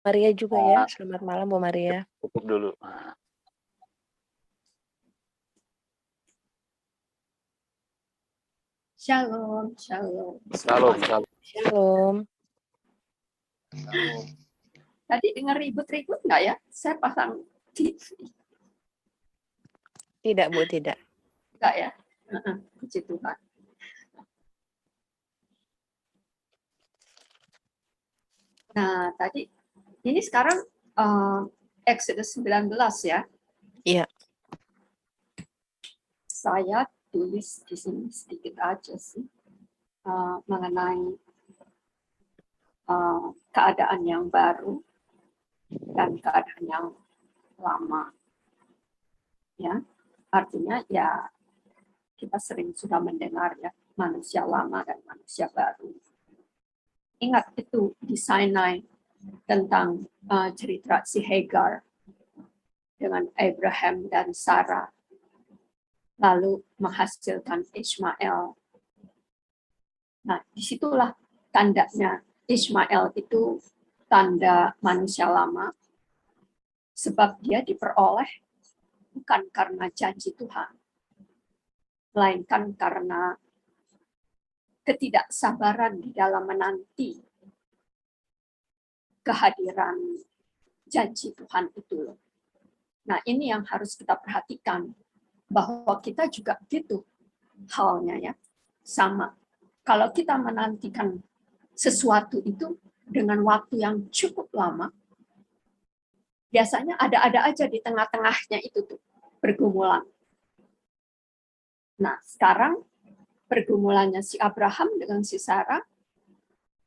Maria juga ya. Ah. Selamat malam Bu Maria. Tutup dulu. Shalom, shalom. Shalom, shalom. Shalom. Tadi dengar ribut-ribut nggak ya? Saya pasang TV. Tidak Bu, tidak. Enggak ya? Puji Tuhan. Nah, tadi ini sekarang Exodus 19 ya. Iya. Saya tulis di sini sedikit aja sih mengenai keadaan yang baru dan keadaan yang lama. Ya, artinya ya kita sering sudah mendengar ya manusia lama dan manusia baru. Ingat itu di Sinai tentang cerita si Hagar dengan Abraham dan Sarah, lalu menghasilkan Ishmael. Nah, disitulah tandanya Ishmael itu tanda manusia lama, sebab dia diperoleh bukan karena janji Tuhan, melainkan karena ketidaksabaran di dalam menanti kehadiran janji Tuhan itu. Nah, ini yang harus kita perhatikan, bahwa kita juga gitu halnya ya, sama. Kalau kita menantikan sesuatu itu dengan waktu yang cukup lama, biasanya ada-ada aja di tengah-tengahnya itu tuh pergumulan. Nah, sekarang pergumulannya si Abraham dengan si Sarah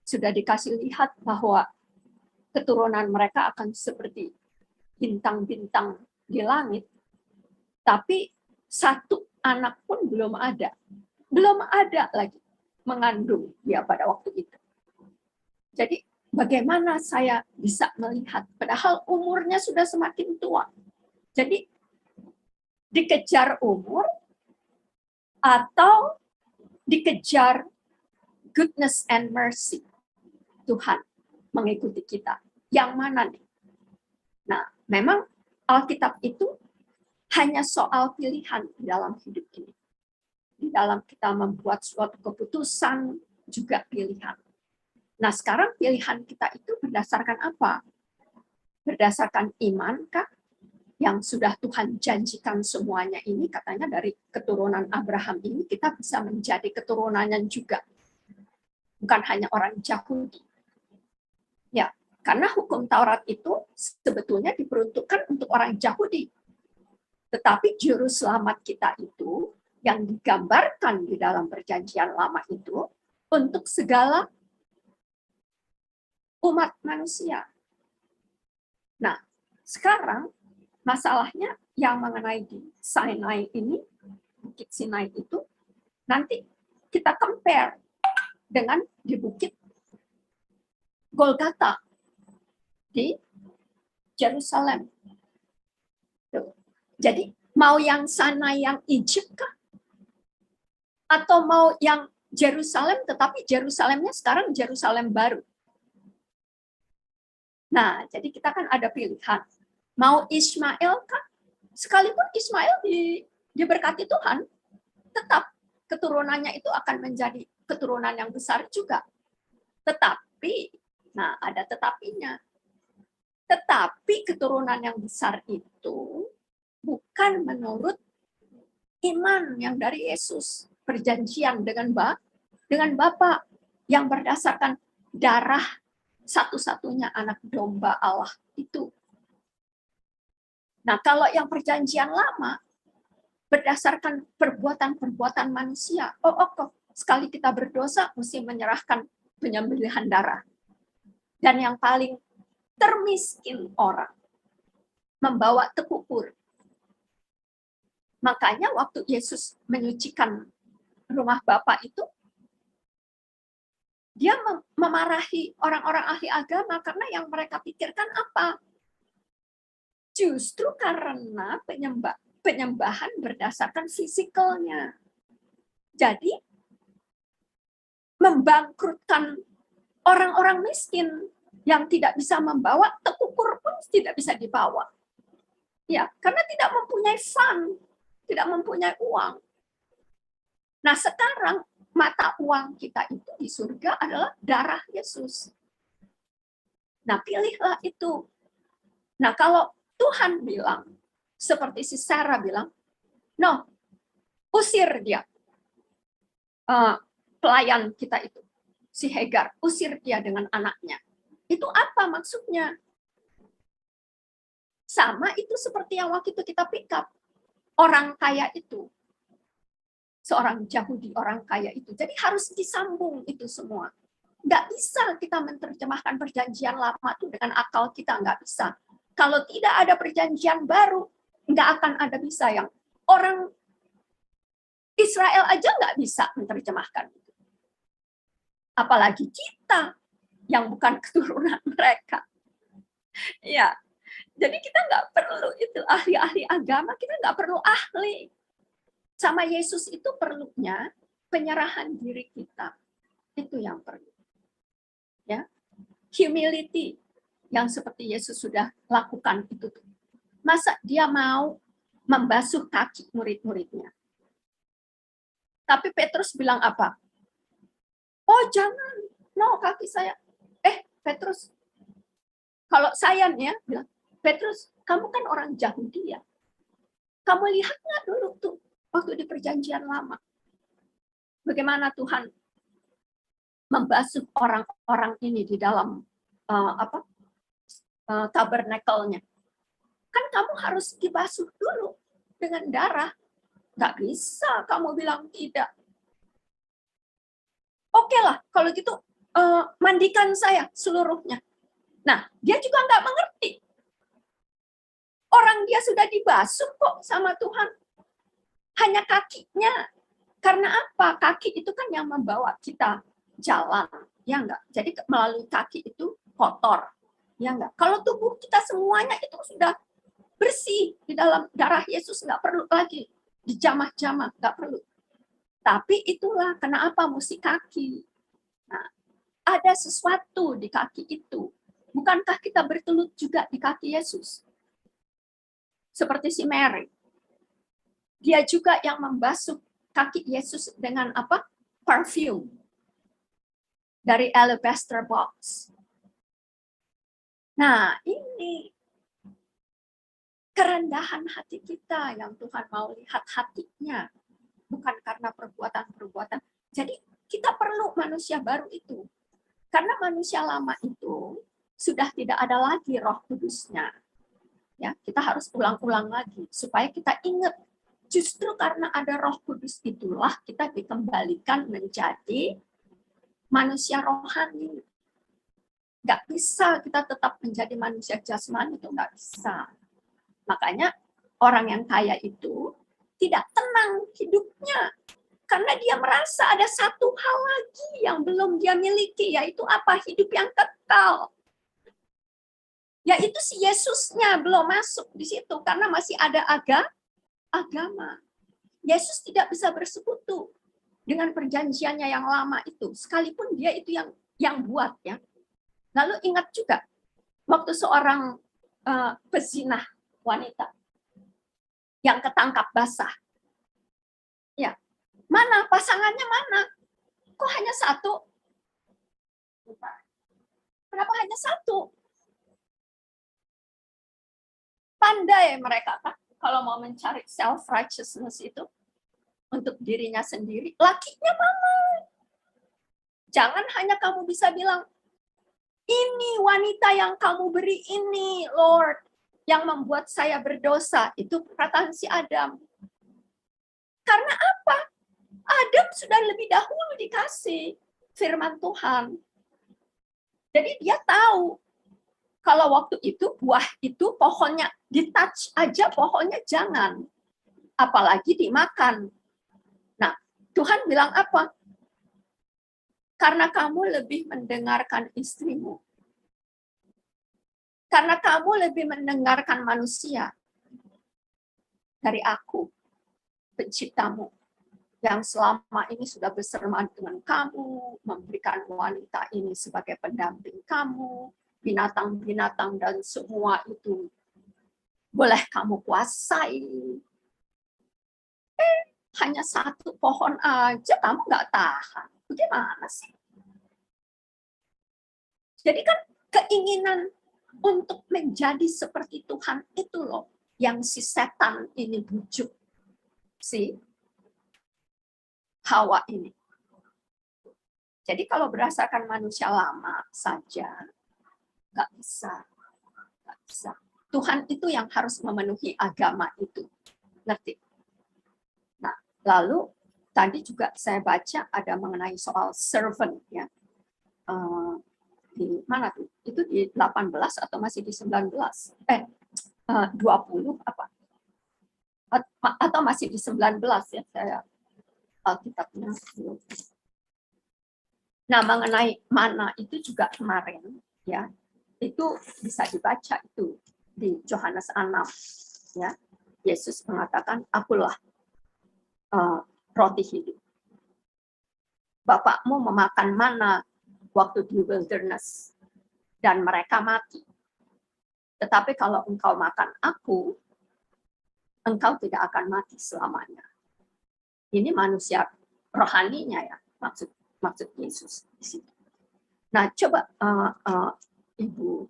sudah dikasih lihat bahwa keturunan mereka akan seperti bintang-bintang di langit, tapi satu anak pun belum ada lagi mengandung dia pada waktu itu. Jadi bagaimana saya bisa melihat, padahal umurnya sudah semakin tua. Jadi dikejar umur atau dikejar goodness and mercy Tuhan mengikuti kita. Yang mana nih? Nah, memang Alkitab itu hanya soal pilihan di dalam hidup ini. Di dalam kita membuat suatu keputusan juga pilihan. Nah, sekarang pilihan kita itu berdasarkan apa? Berdasarkan iman kah? Yang sudah Tuhan janjikan semuanya ini, katanya dari keturunan Abraham ini kita bisa menjadi keturunannya juga. Bukan hanya orang Yahudi. Ya, karena hukum Taurat itu sebetulnya diperuntukkan untuk orang Yahudi. Tetapi juru selamat kita itu yang digambarkan di dalam perjanjian lama itu untuk segala umat manusia. Nah, sekarang masalahnya yang mengenai di Sinai ini, Bukit Sinai itu, nanti kita compare dengan di Bukit Golgota di Yerusalem. Jadi mau yang sana yang Egypt kah? Atau mau yang Yerusalem, tetapi Yerusalemnya sekarang Yerusalem baru. Nah, jadi kita kan ada pilihan. Mau Ismail kah? Sekalipun Ismail diberkati Tuhan, tetap keturunannya itu akan menjadi keturunan yang besar juga. Tetapi, nah ada tetapinya. Tetapi keturunan yang besar itu bukan menurut iman yang dari Yesus. Perjanjian dengan Bapa yang berdasarkan darah satu-satunya anak domba Allah itu. Nah, kalau yang perjanjian lama berdasarkan perbuatan-perbuatan manusia, kok sekali kita berdosa mesti menyerahkan penyembelihan darah. Dan yang paling termiskin orang membawa tekupur. Makanya waktu Yesus menyucikan rumah Bapa itu, dia memarahi orang-orang ahli agama karena yang mereka pikirkan apa? Justru karena penyembahan berdasarkan fisikalnya. Jadi membangkrutkan orang-orang miskin Yang tidak bisa membawa, tekukur pun tidak bisa dibawa. Ya, karena tidak mempunyai fund, tidak mempunyai uang. Nah, sekarang mata uang kita itu di surga adalah darah Yesus. Nah, pilihlah itu. Nah, kalau Tuhan bilang, seperti si Sarah bilang, no, usir dia. Pelayan kita itu, si Hagar, usir dia dengan anaknya. Itu apa maksudnya? Sama itu seperti yang waktu itu kita pick up. Orang kaya itu. Seorang Yahudi, orang kaya itu. Jadi harus disambung itu semua. Nggak bisa kita menerjemahkan perjanjian lama itu dengan akal kita, nggak bisa. Kalau tidak ada perjanjian baru, nggak akan ada bisa yang orang Israel aja nggak bisa menerjemahkan. Apalagi kita yang bukan keturunan mereka. Ya, jadi kita nggak perlu itu ahli-ahli agama, kita nggak perlu ahli. Sama Yesus itu perlunya penyerahan diri kita. Itu yang perlu. Ya, humility yang seperti Yesus sudah lakukan itu. Masa dia mau membasuh kaki murid-muridnya? Tapi Petrus bilang apa? Oh jangan, no kaki saya. Petrus, kalau saya nih ya, bilang, Petrus, kamu kan orang Yahudi ya. Kamu lihat nggak dulu tuh, waktu di perjanjian lama. Bagaimana Tuhan membasuh orang-orang ini di dalam tabernakelnya. Kan kamu harus dibasuh dulu dengan darah. Nggak bisa kamu bilang tidak. Oke lah, kalau gitu mandikan saya seluruhnya. Nah, dia juga nggak mengerti. Orang dia sudah dibasuh kok sama Tuhan. Hanya kakinya. Karena apa? Kaki itu kan yang membawa kita jalan. Ya enggak? Jadi melalui kaki itu kotor. Ya enggak? Kalau tubuh kita semuanya itu sudah bersih di dalam darah Yesus, nggak perlu lagi dijamah-jamah, nggak perlu. Tapi itulah kenapa mesti kaki. Nah, ada sesuatu di kaki itu. Bukankah kita bertelut juga di kaki Yesus? Seperti si Mary. Dia juga yang membasuh kaki Yesus dengan apa? Perfume. Dari alabaster box. Nah, ini kerendahan hati kita yang Tuhan mau lihat hatinya. Bukan karena perbuatan-perbuatan. Jadi kita perlu manusia baru itu. Karena manusia lama itu sudah tidak ada lagi Roh Kudusnya. Ya, kita harus ulang-ulang lagi supaya kita ingat justru karena ada Roh Kudus itulah kita dikembalikan menjadi manusia rohani. Nggak bisa kita tetap menjadi manusia jasmani, itu nggak bisa. Makanya orang yang kaya itu tidak tenang hidupnya. Karena dia merasa ada satu hal lagi yang belum dia miliki, yaitu apa? Hidup yang kekal. Yaitu si Yesusnya belum masuk di situ, karena masih ada agama. Yesus tidak bisa bersekutu dengan perjanjiannya yang lama itu, sekalipun dia itu yang buat ya. Lalu ingat juga waktu seorang pezinah wanita yang ketangkap basah, ya mana pasangannya mana? Kok hanya satu? Kenapa hanya satu? Pandai mereka kan kalau mau mencari self righteousness itu untuk dirinya sendiri. Lakinya mana? Jangan hanya kamu bisa bilang, ini wanita yang kamu beri ini, Lord, yang membuat saya berdosa. Itu perkataan si Adam. Karena apa? Adam sudah lebih dahulu dikasih firman Tuhan. Jadi dia tahu kalau waktu itu buah itu pohonnya di-touch aja, pohonnya jangan. Apalagi dimakan. Nah, Tuhan bilang apa? Karena kamu lebih mendengarkan istrimu. Karena kamu lebih mendengarkan manusia dari aku, penciptamu, yang selama ini sudah berserman dengan kamu, memberikan wanita ini sebagai pendamping kamu, binatang-binatang dan semua itu boleh kamu kuasai. Hanya satu pohon aja kamu nggak tahan. Bagaimana sih? Jadi kan keinginan untuk menjadi seperti Tuhan itu loh yang si setan ini bujuk si Hawa ini. Jadi kalau berdasarkan manusia lama saja, nggak bisa. Nggak bisa. Tuhan itu yang harus memenuhi agama itu. Ngerti? Nah, lalu tadi juga saya baca ada mengenai soal servant ya. Di mana tuh? Itu di 18 atau masih di 19? 20 apa? Atau masih di 19 ya saya Alkitabnya. Nah, mengenai mana itu juga kemarin ya. Itu bisa dibaca itu di Yohanes 6 ya. Yesus mengatakan, "Akulah roti hidup. Bapakmu memakan mana waktu di wilderness dan mereka mati. Tetapi kalau engkau makan aku, engkau tidak akan mati selamanya." Ini manusia rohaninya ya, maksud Yesus di situ. Nah, coba Ibu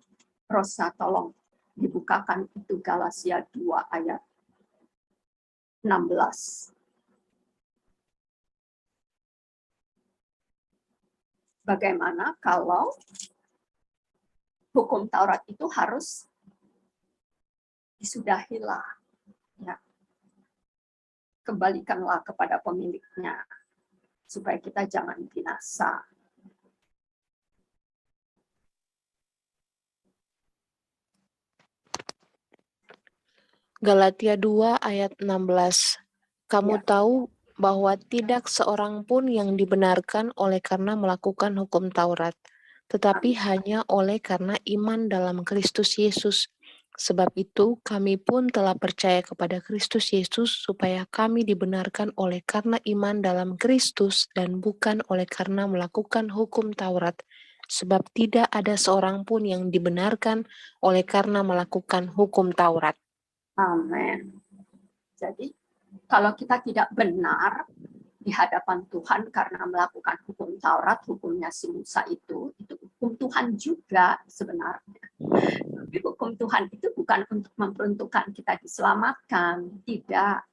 Rosa tolong dibukakan itu Galatia 2 ayat 16. Bagaimana kalau hukum Taurat itu harus disudahilah, ya. Kembalikanlah kepada pemiliknya, supaya kita jangan binasa. Galatia 2 ayat 16. Kamu Ya. tahu bahwa tidak seorang pun yang dibenarkan oleh karena melakukan hukum Taurat, tetapi hanya oleh karena iman dalam Kristus Yesus. Sebab itu kami pun telah percaya kepada Kristus Yesus supaya kami dibenarkan oleh karena iman dalam Kristus dan bukan oleh karena melakukan hukum Taurat. Sebab tidak ada seorang pun yang dibenarkan oleh karena melakukan hukum Taurat. Amin. Jadi, kalau kita tidak benar di hadapan Tuhan karena melakukan hukum Taurat, hukumnya si Musa itu hukum Tuhan juga sebenarnya. Tapi hukum Tuhan itu bukan untuk memperuntukkan kita diselamatkan, tidak.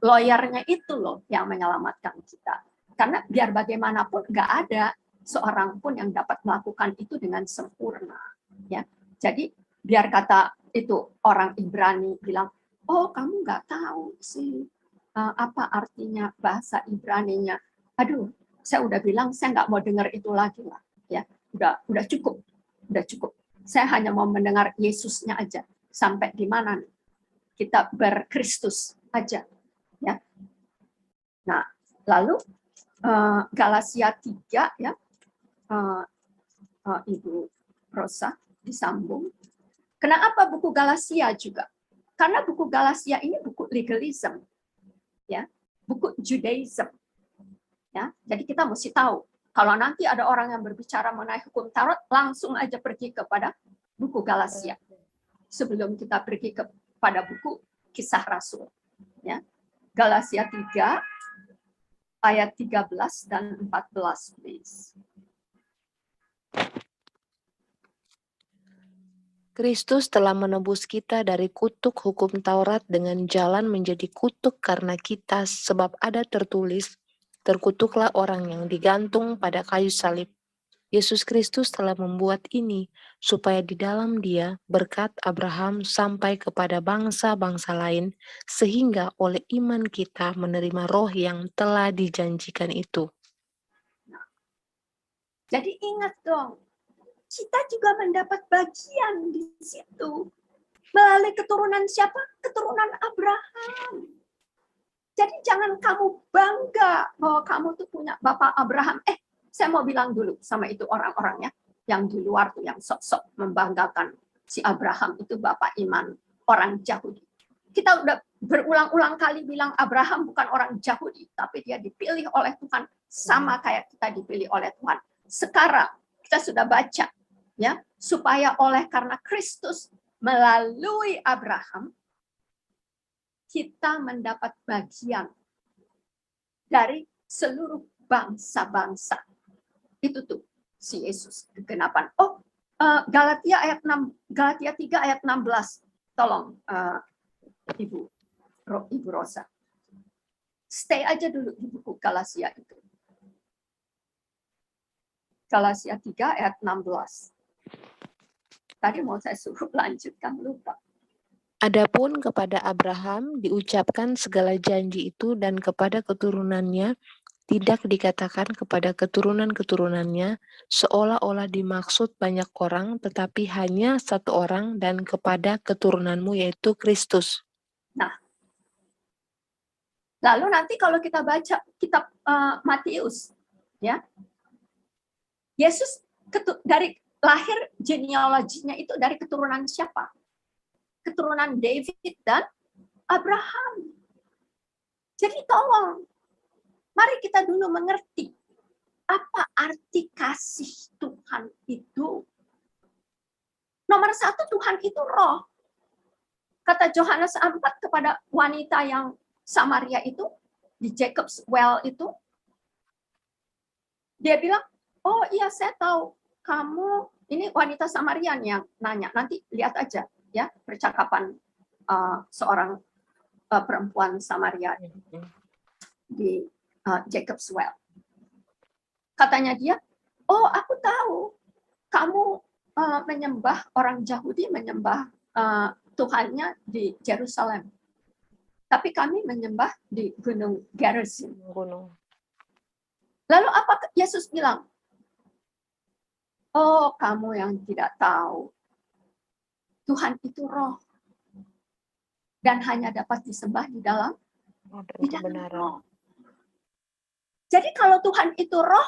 Lawyernya itu loh yang menyelamatkan kita. Karena biar bagaimanapun nggak ada seorang pun yang dapat melakukan itu dengan sempurna. Ya, jadi biar kata itu orang Ibrani bilang, oh kamu nggak tahu sih apa artinya bahasa Ibraninya. Aduh, saya udah bilang saya nggak mau dengar itu lagi lah. Ya, udah cukup, udah cukup. Saya hanya mau mendengar Yesusnya aja. Sampai di mana nih? Kita berkristus aja. Ya. Nah, lalu Galatia 3 ya, Ibu Rosa disambung. Kenapa buku Galatia juga? Karena buku Galatia ini buku legalism, ya, buku Judaism, ya. Jadi kita mesti tahu kalau nanti ada orang yang berbicara mengenai hukum Taurat, langsung aja pergi kepada buku Galatia sebelum kita pergi kepada buku Kisah Rasul, ya. Galatia 3 ayat 13 dan 14, please. Kristus telah menebus kita dari kutuk hukum Taurat dengan jalan menjadi kutuk karena kita, sebab ada tertulis, terkutuklah orang yang digantung pada kayu salib. Yesus Kristus telah membuat ini, supaya di dalam Dia berkat Abraham sampai kepada bangsa-bangsa lain, sehingga oleh iman kita menerima roh yang telah dijanjikan itu. Jadi ingat dong, kita juga mendapat bagian di situ. Melalui keturunan siapa? Keturunan Abraham. Jadi jangan kamu bangga bahwa kamu tuh punya Bapak Abraham. Saya mau bilang dulu sama itu orang-orangnya yang di luar tuh yang sok-sok membanggakan si Abraham itu Bapak iman orang Yahudi. Kita udah berulang-ulang kali bilang Abraham bukan orang Yahudi, tapi dia dipilih oleh Tuhan sama kayak kita dipilih oleh Tuhan. Sekarang kita sudah baca ya, supaya karena Kristus melalui Abraham kita mendapat bagian dari seluruh bangsa-bangsa. Itu tuh si Yesus kegenapan. Galatia 3 ayat 16. Tolong Ibu Rosa. Stay aja dulu di buku Galatia itu. Galatia 3 ayat 16. Tadi mau saya suruh lanjutkan, lupa. Adapun kepada Abraham diucapkan segala janji itu dan kepada keturunannya, tidak dikatakan kepada keturunan-keturunannya, seolah-olah dimaksud banyak orang, tetapi hanya satu orang, dan kepada keturunanmu, yaitu Kristus. Nah, lalu nanti kalau kita baca kitab Matius, ya, Yesus dari lahir genealoginya itu dari keturunan siapa? Keturunan David dan Abraham. Jadi tolong, mari kita dulu mengerti apa arti kasih Tuhan itu. Nomor satu, Tuhan itu roh. Kata Yohanes 4 kepada wanita yang Samaria itu, di Jacob's Well itu, dia bilang, oh iya saya tahu, kamu, ini wanita Samarian yang nanya, nanti lihat aja ya percakapan seorang perempuan Samaria di Jacob's Well. Katanya dia, oh aku tahu, kamu menyembah, orang Yahudi menyembah Tuhannya di Yerusalem. Tapi kami menyembah di Gunung Gerizim. Lalu apa Yesus bilang? Oh, kamu yang tidak tahu. Tuhan itu roh. Dan hanya dapat disembah di dalam roh. Jadi kalau Tuhan itu roh,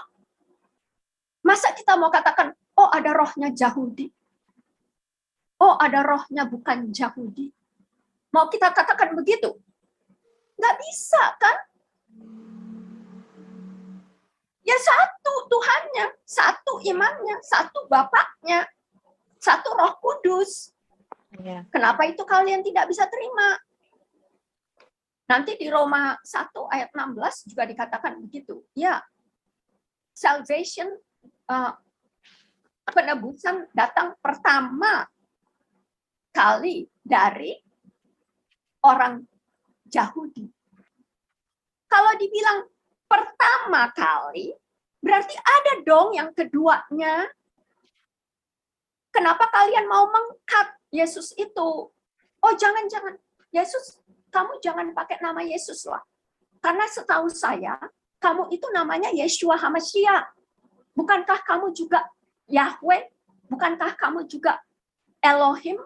masa kita mau katakan, oh ada rohnya Yahudi. Oh ada rohnya bukan Yahudi. Mau kita katakan begitu? Nggak bisa kan? Ya satu Tuhannya, satu imannya, satu Bapaknya, satu Roh Kudus. Ya. Kenapa itu kalian tidak bisa terima? Nanti di Roma 1 ayat 16 juga dikatakan begitu. Ya, salvation, penebusan datang pertama kali dari orang Yahudi. Kalau dibilang pertama kali, berarti ada dong yang keduanya. Kenapa kalian mau mengkat Yesus itu? Oh jangan-jangan, Yesus, kamu jangan pakai nama Yesus lah. Karena setahu saya, kamu itu namanya Yeshua HaMashiach. Bukankah kamu juga Yahweh? Bukankah kamu juga Elohim?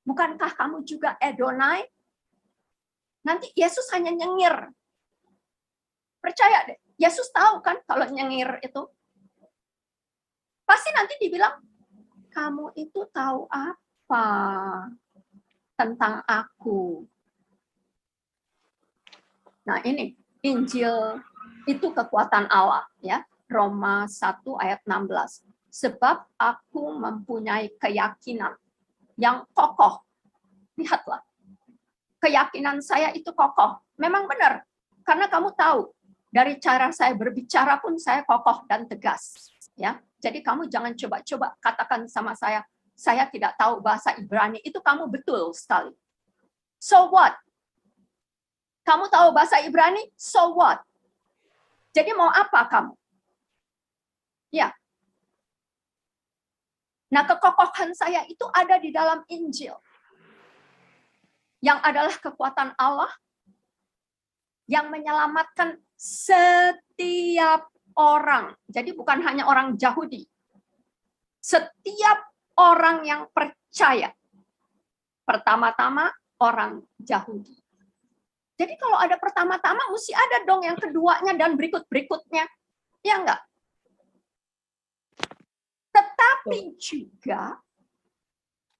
Bukankah kamu juga Adonai? Nanti Yesus hanya nyengir. Percaya deh, Yesus tahu kan kalau nyengir itu. Pasti nanti dibilang, kamu itu tahu apa tentang aku? Nah ini, Injil itu kekuatan Allah. Ya, Roma 1 ayat 16. Sebab aku mempunyai keyakinan yang kokoh. Lihatlah, keyakinan saya itu kokoh. Memang benar, karena kamu tahu, dari cara saya berbicara pun saya kokoh dan tegas. Ya, jadi kamu jangan coba-coba katakan sama saya tidak tahu bahasa Ibrani. Itu kamu betul sekali. So what? Kamu tahu bahasa Ibrani? So what? Jadi mau apa kamu? Ya. Nah, kekokohan saya itu ada di dalam Injil. Yang adalah kekuatan Allah yang menyelamatkan setiap orang. Jadi bukan hanya orang Yahudi. Setiap orang yang percaya. Pertama-tama orang Yahudi. Jadi kalau ada pertama-tama, mesti ada dong yang keduanya dan berikut-berikutnya. Ya enggak? Tetapi juga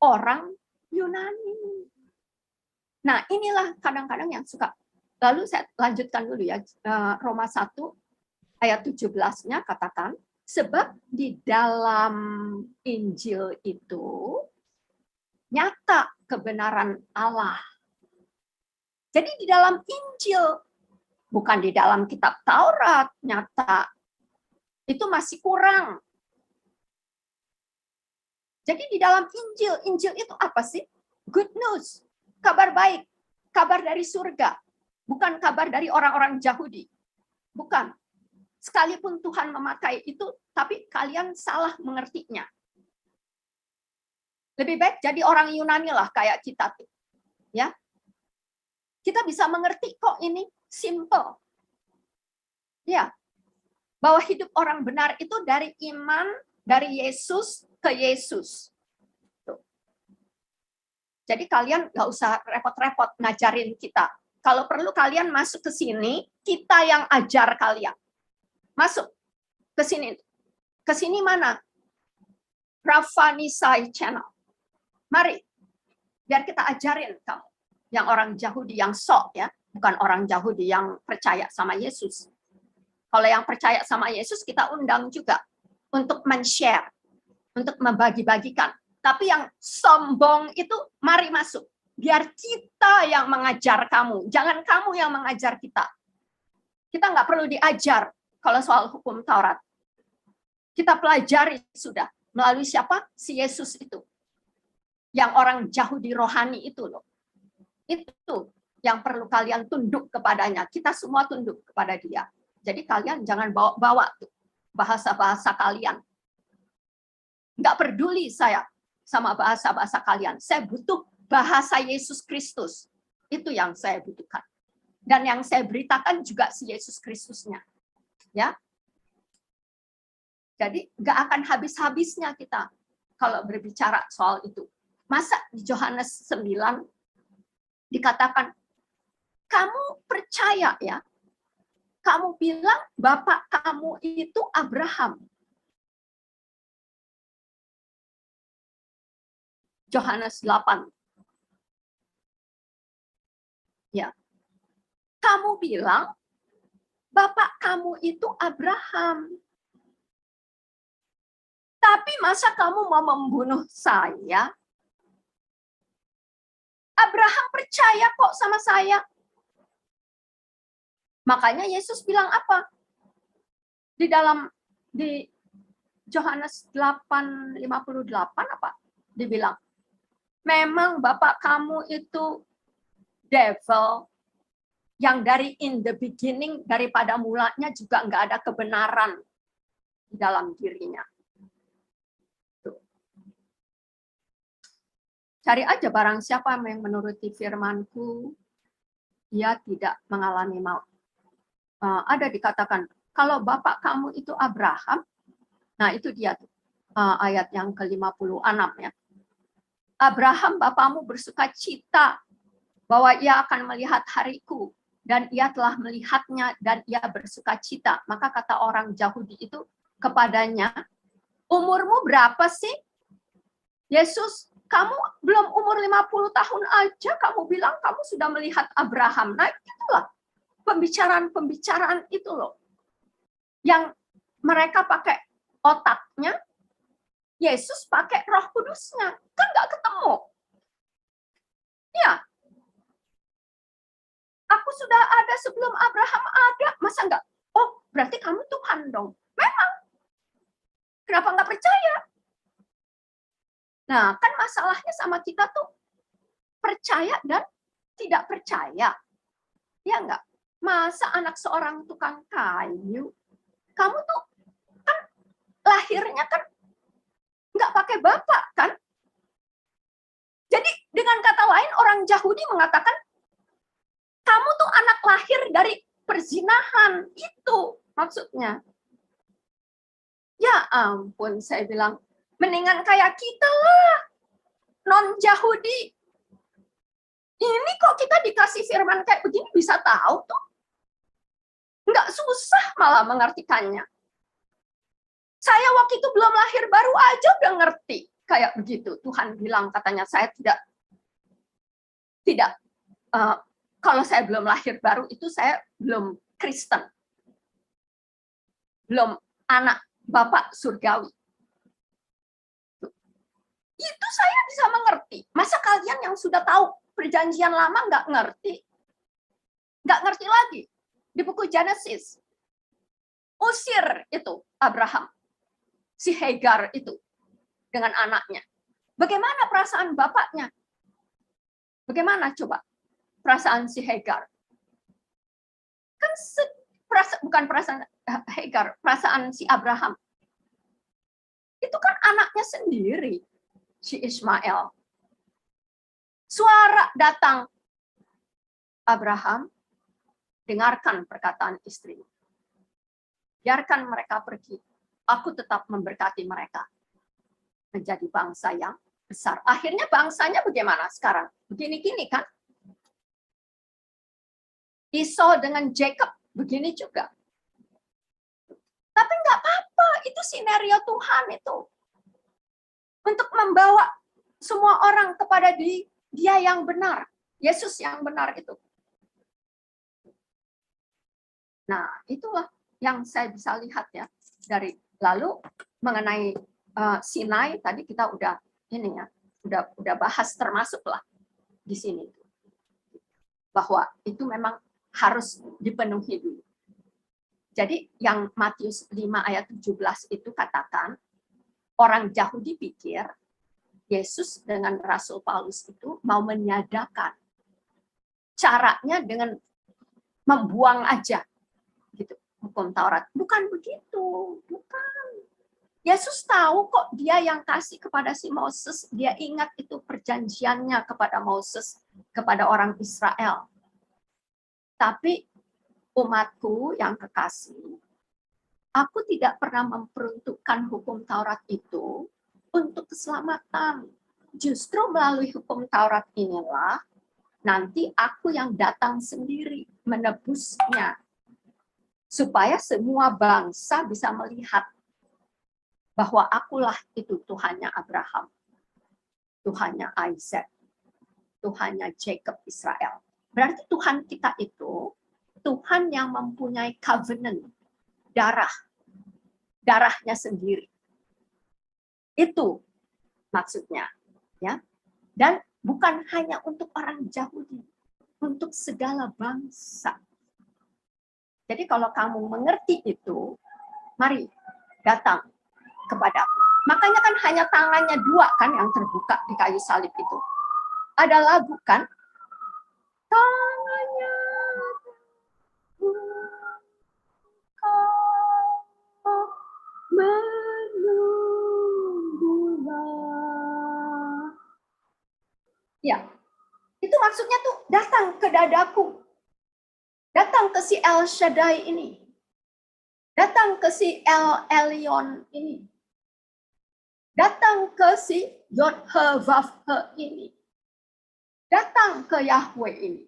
orang Yunani. Nah inilah kadang-kadang yang suka. Lalu saya lanjutkan dulu ya, Roma 1 ayat 17-nya katakan, Sebab di dalam Injil itu nyata kebenaran Allah. Jadi di dalam Injil, bukan di dalam kitab Taurat, nyata. Itu masih kurang. Jadi di dalam Injil, Injil itu apa sih? Good news, kabar baik, kabar dari surga. Bukan kabar dari orang-orang Yahudi. Bukan. Sekalipun Tuhan memakai itu, tapi kalian salah mengertinya. Lebih baik jadi orang Yunani lah kayak kita tuh. Ya. Kita bisa mengerti kok ini simple. Ya. Bahwa hidup orang benar itu dari iman dari Yesus ke Yesus. Tuh. Jadi kalian nggak usah repot-repot ngajarin kita. Kalau perlu kalian masuk ke sini, kita yang ajar kalian. Masuk ke sini. Ke sini mana? Ravanisai Channel. Mari, biar kita ajarin kamu. Yang orang Yahudi yang sok ya, bukan orang Yahudi yang percaya sama Yesus. Kalau yang percaya sama Yesus kita undang juga untuk men-share, untuk membagi-bagikan. Tapi yang sombong itu mari masuk. Biar kita yang mengajar kamu, jangan kamu yang mengajar kita. Kita nggak perlu diajar kalau soal hukum Taurat. Kita pelajari sudah melalui siapa? Si Yesus itu. Yang orang Yahudi rohani itu loh. Itu yang perlu kalian tunduk kepadanya. Kita semua tunduk kepada dia. Jadi kalian jangan bawa-bawa tuh bahasa-bahasa kalian. Nggak peduli saya sama bahasa-bahasa kalian. Saya butuh bahasa Yesus Kristus. Itu yang saya butuhkan. Dan yang saya beritakan juga si Yesus Kristusnya. Ya. Jadi nggak akan habis-habisnya kita kalau berbicara soal itu. Masa di Yohanes 9 dikatakan, kamu percaya ya, kamu bilang bapak kamu itu Abraham. Yohanes 8. Ya. Kamu bilang bapak kamu itu Abraham. Tapi masa kamu mau membunuh saya? Abraham percaya kok sama saya. Makanya Yesus bilang apa? Di Yohanes 8:58 apa? Dibilang, memang bapak kamu itu devil yang dari in the beginning, daripada mulanya juga nggak ada kebenaran di dalam dirinya. Cari aja barang siapa yang menuruti firman-Ku, dia tidak mengalami maut. Ada dikatakan, kalau bapak kamu itu Abraham, nah itu dia tuh, ayat yang ke-56 ya. Abraham bapamu bersuka cita bahwa ia akan melihat hariku, dan ia telah melihatnya dan ia bersuka cita. Maka kata orang Yahudi itu kepadanya, umurmu berapa sih? Yesus, kamu belum umur 50 tahun aja, kamu bilang kamu sudah melihat Abraham. Nah, itulah pembicaraan-pembicaraan itu loh. Yang mereka pakai otaknya, Yesus pakai Roh Kudusnya. Kan nggak ketemu. Ya. Aku sudah ada sebelum Abraham ada. Masa nggak? Oh, berarti kamu Tuhan dong. Memang. Kenapa nggak percaya? Nah, kan masalahnya sama kita tuh percaya dan tidak percaya. Ya enggak? Masa anak seorang tukang kayu, kamu tuh kan lahirnya kan nggak pakai bapak kan? Jadi dengan kata lain orang Yahudi mengatakan, kamu tuh anak lahir dari perzinahan. Itu maksudnya. Ya ampun, saya bilang, mendingan kayak kita lah, non-Yahudi. Ini kok kita dikasih firman kayak begini bisa tahu tuh. Nggak susah malah mengartikannya. Saya waktu itu belum lahir baru aja udah ngerti. Kayak begitu. Tuhan bilang katanya saya tidak kalau saya belum lahir baru itu saya belum Kristen. Belum anak Bapak surgawi. Itu saya bisa mengerti. Masa kalian yang sudah tahu perjanjian lama nggak ngerti? Nggak ngerti lagi. Di buku Genesis, usir itu Abraham, si Hagar itu, dengan anaknya. Bagaimana perasaan bapaknya? Bagaimana coba perasaan si Hagar? Kan bukan perasaan Hagar, perasaan si Abraham. Itu kan anaknya sendiri, si Ismail. Suara datang, Abraham, dengarkan perkataan istrimu. Biarkan mereka pergi. Aku tetap memberkati mereka. Menjadi bangsa yang besar. Akhirnya bangsanya bagaimana sekarang? Begini-gini kan? Esau dengan Jacob begini juga. Tapi nggak apa-apa, itu sinerio Tuhan itu. Untuk membawa semua orang kepada Dia yang benar. Yesus yang benar itu. Nah, itulah yang saya bisa lihat ya. Dari lalu mengenai Sinai tadi kita udah ini ya, udah bahas termasuklah di sini. Bahwa itu memang harus dipenuhi dulu. Jadi yang Matius 5 ayat 17 itu katakan, orang Yahudi pikir Yesus dengan Rasul Paulus itu mau meniadakan. Caranya dengan membuang aja gitu hukum Taurat. Bukan begitu, bukan. Yesus tahu kok dia yang kasih kepada si Moses, dia ingat itu perjanjiannya kepada Moses, kepada orang Israel. Tapi umatku yang kekasih, aku tidak pernah memperuntukkan hukum Taurat itu untuk keselamatan. Justru melalui hukum Taurat inilah nanti aku yang datang sendiri menebusnya. Supaya semua bangsa bisa melihat bahwa akulah itu Tuhannya Abraham, Tuhannya Isaac, Tuhannya Jacob Israel. Berarti Tuhan kita itu Tuhan yang mempunyai covenant, darahnya sendiri. Itu maksudnya, ya. Dan bukan hanya untuk orang Yahudi, untuk segala bangsa. Jadi kalau kamu mengerti itu, mari datang kepadaku. Makanya kan hanya tangannya 2 kan yang terbuka di kayu salib itu. Ada lagu kan? Tangannya menunggulah. Ya, itu maksudnya tuh datang ke dadaku. Datang ke si El Shaddai ini. Datang ke si El Elyon ini. Datang ke si Yod-He-Vav-He ini. Datang ke Yahweh ini.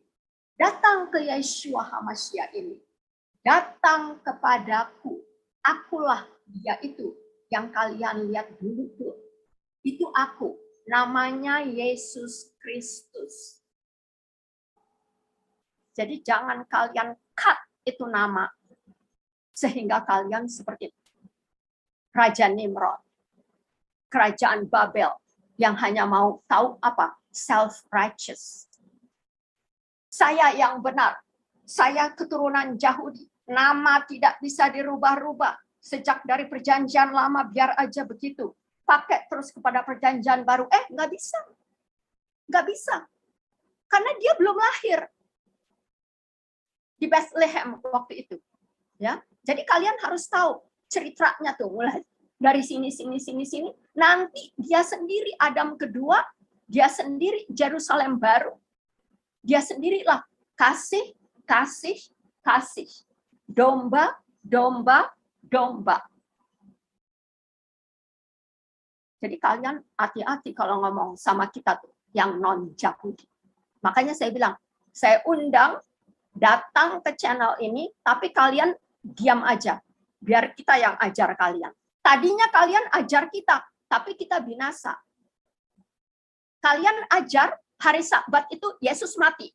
Datang ke Yeshua HaMashiach ini. Datang kepadaku. Akulah dia itu yang kalian lihat dulu tuh. Itu aku. Namanya Yesus Kristus. Jadi jangan kalian cut itu nama. Sehingga kalian seperti Raja Nimrod. Kerajaan Babel. Yang hanya mau tahu apa? Self-righteous. Saya yang benar. Saya keturunan Yahudi. Nama tidak bisa dirubah-rubah. Sejak dari perjanjian lama biar aja begitu. Pakai terus kepada perjanjian baru. Nggak bisa. Nggak bisa. Karena dia belum lahir di Bethlehem waktu itu. Ya, jadi kalian harus tahu ceritanya tuh mulai dari sini. Nanti dia sendiri Adam kedua, dia sendiri Yerusalem baru, dia sendirilah kasih. Domba. Jadi kalian hati-hati kalau ngomong sama kita tuh yang non-Yahudi. Makanya saya bilang, saya undang datang ke channel ini, tapi kalian diam aja. Biar kita yang ajar kalian. Tadinya kalian ajar kita, tapi kita binasa. Kalian ajar hari Sabat itu Yesus mati.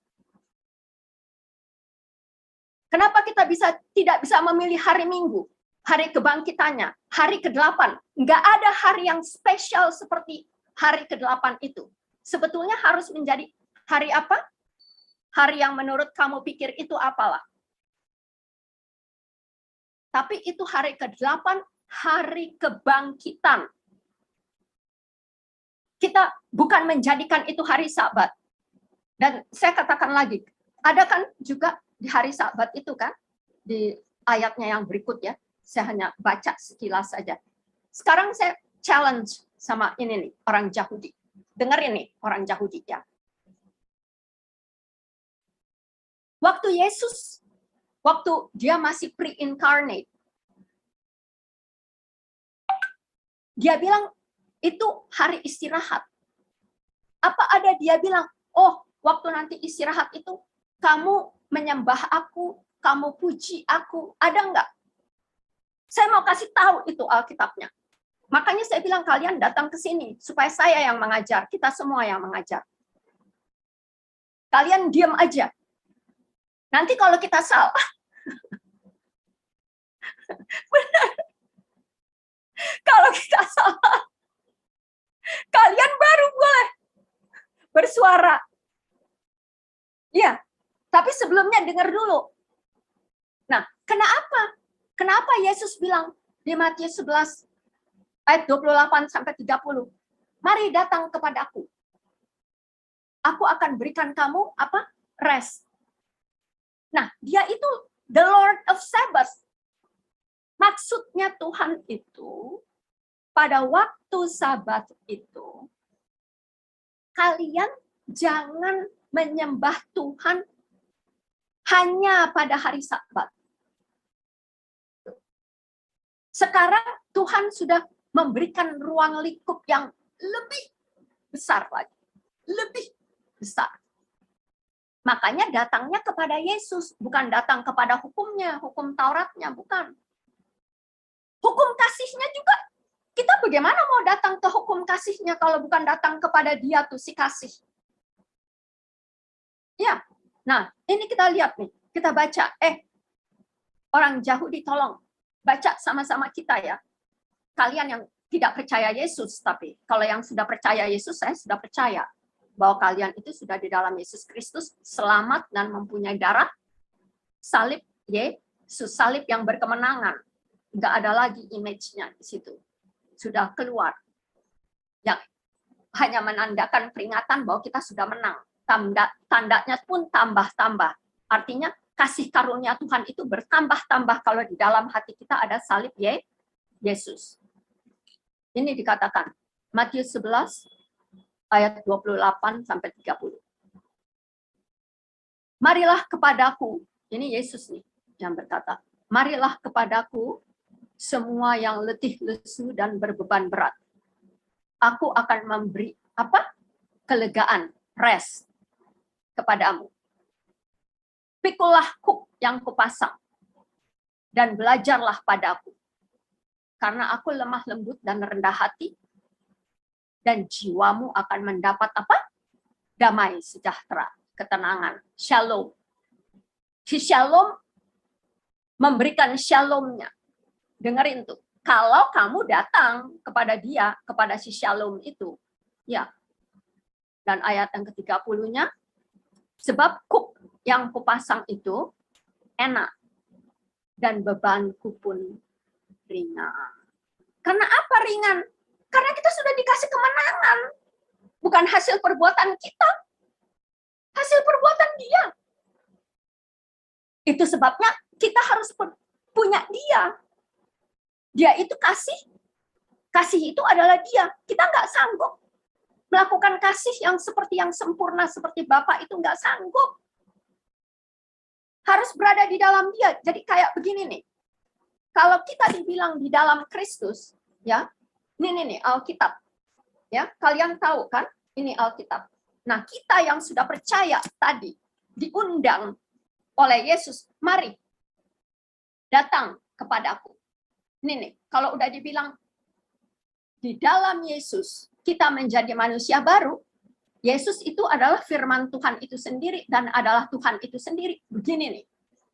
Kenapa kita tidak bisa memilih hari Minggu? hari kebangkitannya, hari ke-8. Nggak ada hari yang spesial seperti hari ke-8 itu. Sebetulnya harus menjadi hari apa? Hari yang menurut kamu pikir itu apalah. Tapi itu hari ke-8, hari kebangkitan. Kita bukan menjadikan itu hari Sabat. Dan saya katakan lagi, ada kan juga di hari Sabat itu kan, di ayatnya yang berikut ya, saya hanya baca sekilas saja. Sekarang saya challenge sama ini nih, orang Yahudi. Dengar ini, orang Yahudi ya. Waktu Yesus, waktu dia masih pre-incarnate, dia bilang itu hari istirahat. Apa ada dia bilang, oh waktu nanti istirahat itu kamu menyembah aku, kamu puji aku, ada enggak? Saya mau kasih tahu itu Alkitabnya. Makanya saya bilang kalian datang ke sini supaya saya yang mengajar, kita semua yang mengajar. Kalian diam aja. Nanti kalau kita salah, benar. Kalau kita salah, kalian baru boleh bersuara. Ya, tapi sebelumnya dengar dulu. Nah, kenapa? Kenapa Yesus bilang di Matius 11 ayat 28 sampai 30, mari datang kepadaku. Aku akan berikan kamu apa? Rest. Nah, dia itu the Lord of Sabbath. Maksudnya Tuhan itu pada waktu Sabat itu kalian jangan menyembah Tuhan hanya pada hari Sabat. Sekarang Tuhan sudah memberikan ruang lingkup yang lebih besar lagi. Lebih besar. Makanya datangnya kepada Yesus, bukan datang kepada hukumnya, hukum Tauratnya, bukan. Hukum kasihnya juga, kita bagaimana mau datang ke hukum kasihnya kalau bukan datang kepada dia tuh si kasih. Ya, nah ini kita lihat nih, kita baca, orang Yahudi tolong, baca sama-sama kita ya. Kalian yang tidak percaya Yesus, tapi kalau yang sudah percaya Yesus, saya sudah percaya bahwa kalian itu sudah di dalam Yesus Kristus, selamat dan mempunyai darah salib Yesus, salib yang berkemenangan. Nggak ada lagi image-nya di situ. Sudah keluar. Yang hanya menandakan peringatan bahwa kita sudah menang. Tandanya pun tambah-tambah. Artinya kasih karunia Tuhan itu bertambah-tambah kalau di dalam hati kita ada salib Yesus. Ini dikatakan Matius 11 ayat 28 sampai 30. Marilah kepadaku, ini Yesus nih yang berkata, marilah kepadaku semua yang letih lesu dan berbeban berat. Aku akan memberi apa? Kelegaan, rest kepadamu. Pikulah kuk yang kupasang dan belajarlah padaku. Karena aku lemah lembut dan rendah hati, dan jiwamu akan mendapat apa? Damai, sejahtera, ketenangan, shalom. Si shalom memberikan shalomnya. Dengerin tuh. Kalau kamu datang kepada dia, kepada si shalom itu, ya. Dan ayat yang ke-30-nya, sebab kuk yang kupasang itu enak, dan bebanku pun ringan. Karena apa ringan? Karena kita sudah dikasih kemenangan. Bukan hasil perbuatan kita. Hasil perbuatan dia. Itu sebabnya kita harus punya dia. Dia itu kasih. Kasih itu adalah dia. Kita nggak sanggup melakukan kasih yang seperti yang sempurna seperti Bapa itu nggak sanggup. Harus berada di dalam dia. Jadi kayak begini nih. Kalau kita dibilang di dalam Kristus, ya, ini Alkitab, ya, kalian tahu kan? Ini Alkitab. Nah, kita yang sudah percaya tadi diundang oleh Yesus, mari datang kepadaku. Ini nih, kalau udah dibilang di dalam Yesus kita menjadi manusia baru, Yesus itu adalah firman Tuhan itu sendiri dan adalah Tuhan itu sendiri. Begini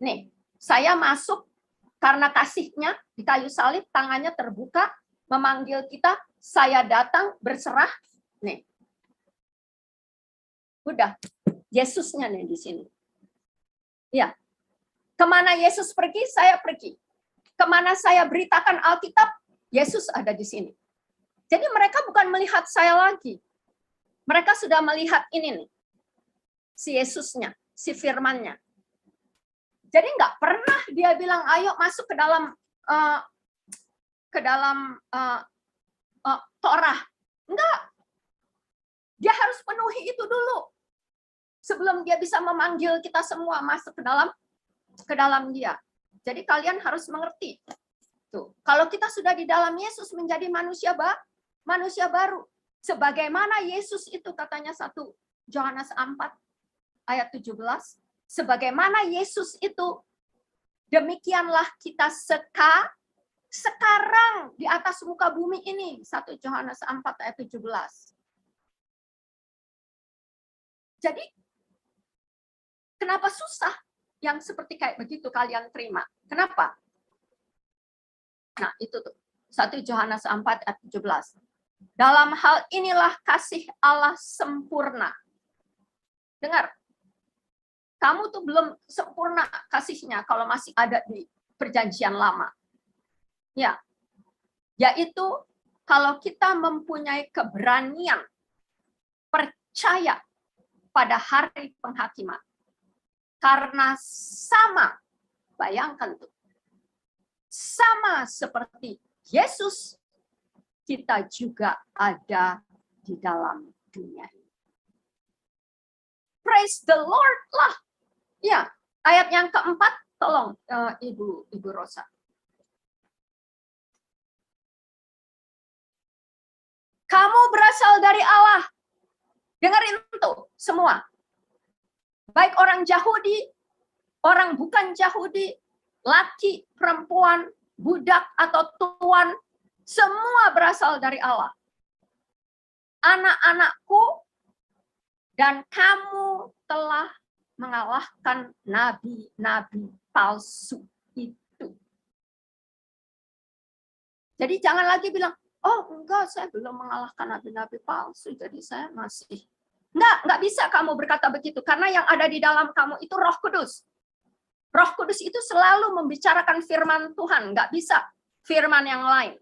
nih, saya masuk Karena kasihnya di kayu salib, tangannya terbuka, memanggil kita, saya datang berserah. Nih. Udah, Yesusnya nih di sini. Ya. Kemana Yesus pergi, saya pergi. Kemana saya beritakan Alkitab, Yesus ada di sini. Jadi mereka bukan melihat saya lagi. Mereka sudah melihat ini nih. Si Yesusnya, si firman-Nya. Jadi nggak pernah dia bilang, ayo masuk ke dalam Torah. Enggak. Dia harus penuhi itu dulu. Sebelum dia bisa memanggil kita semua masuk ke dalam dia. Jadi kalian harus mengerti. Tuh, kalau kita sudah di dalam Yesus menjadi manusia baru. Sebagaimana Yesus itu katanya 1 Yohanes 4 ayat 17. Sebagaimana Yesus itu, demikianlah kita sekarang di atas muka bumi ini. 1 Yohanes 4 ayat 17. Jadi, kenapa susah yang seperti kayak begitu kalian terima? Kenapa? Nah, itu tuh. 1 Yohanes 4 ayat 17. Dalam hal inilah kasih Allah sempurna. Dengar. Kamu tuh belum sempurna kasihnya kalau masih ada di perjanjian lama. Ya. Yaitu kalau kita mempunyai keberanian percaya pada hari penghakiman. Karena sama, bayangkan tuh. Sama seperti Yesus, kita juga ada di dalam dunia ini. Praise the Lord lah. Ya, ayat yang keempat, tolong Ibu Rosa. Kamu berasal dari Allah. Dengerin tuh semua. Baik orang Yahudi, orang bukan Yahudi, laki, perempuan, budak atau tuan, semua berasal dari Allah. Anak-anakku, dan kamu telah mengalahkan nabi-nabi palsu itu. Jadi jangan lagi bilang, oh enggak, saya belum mengalahkan nabi-nabi palsu, jadi saya masih. Enggak bisa kamu berkata begitu, karena yang ada di dalam kamu itu Roh Kudus. Roh Kudus itu selalu membicarakan firman Tuhan, enggak bisa firman yang lain.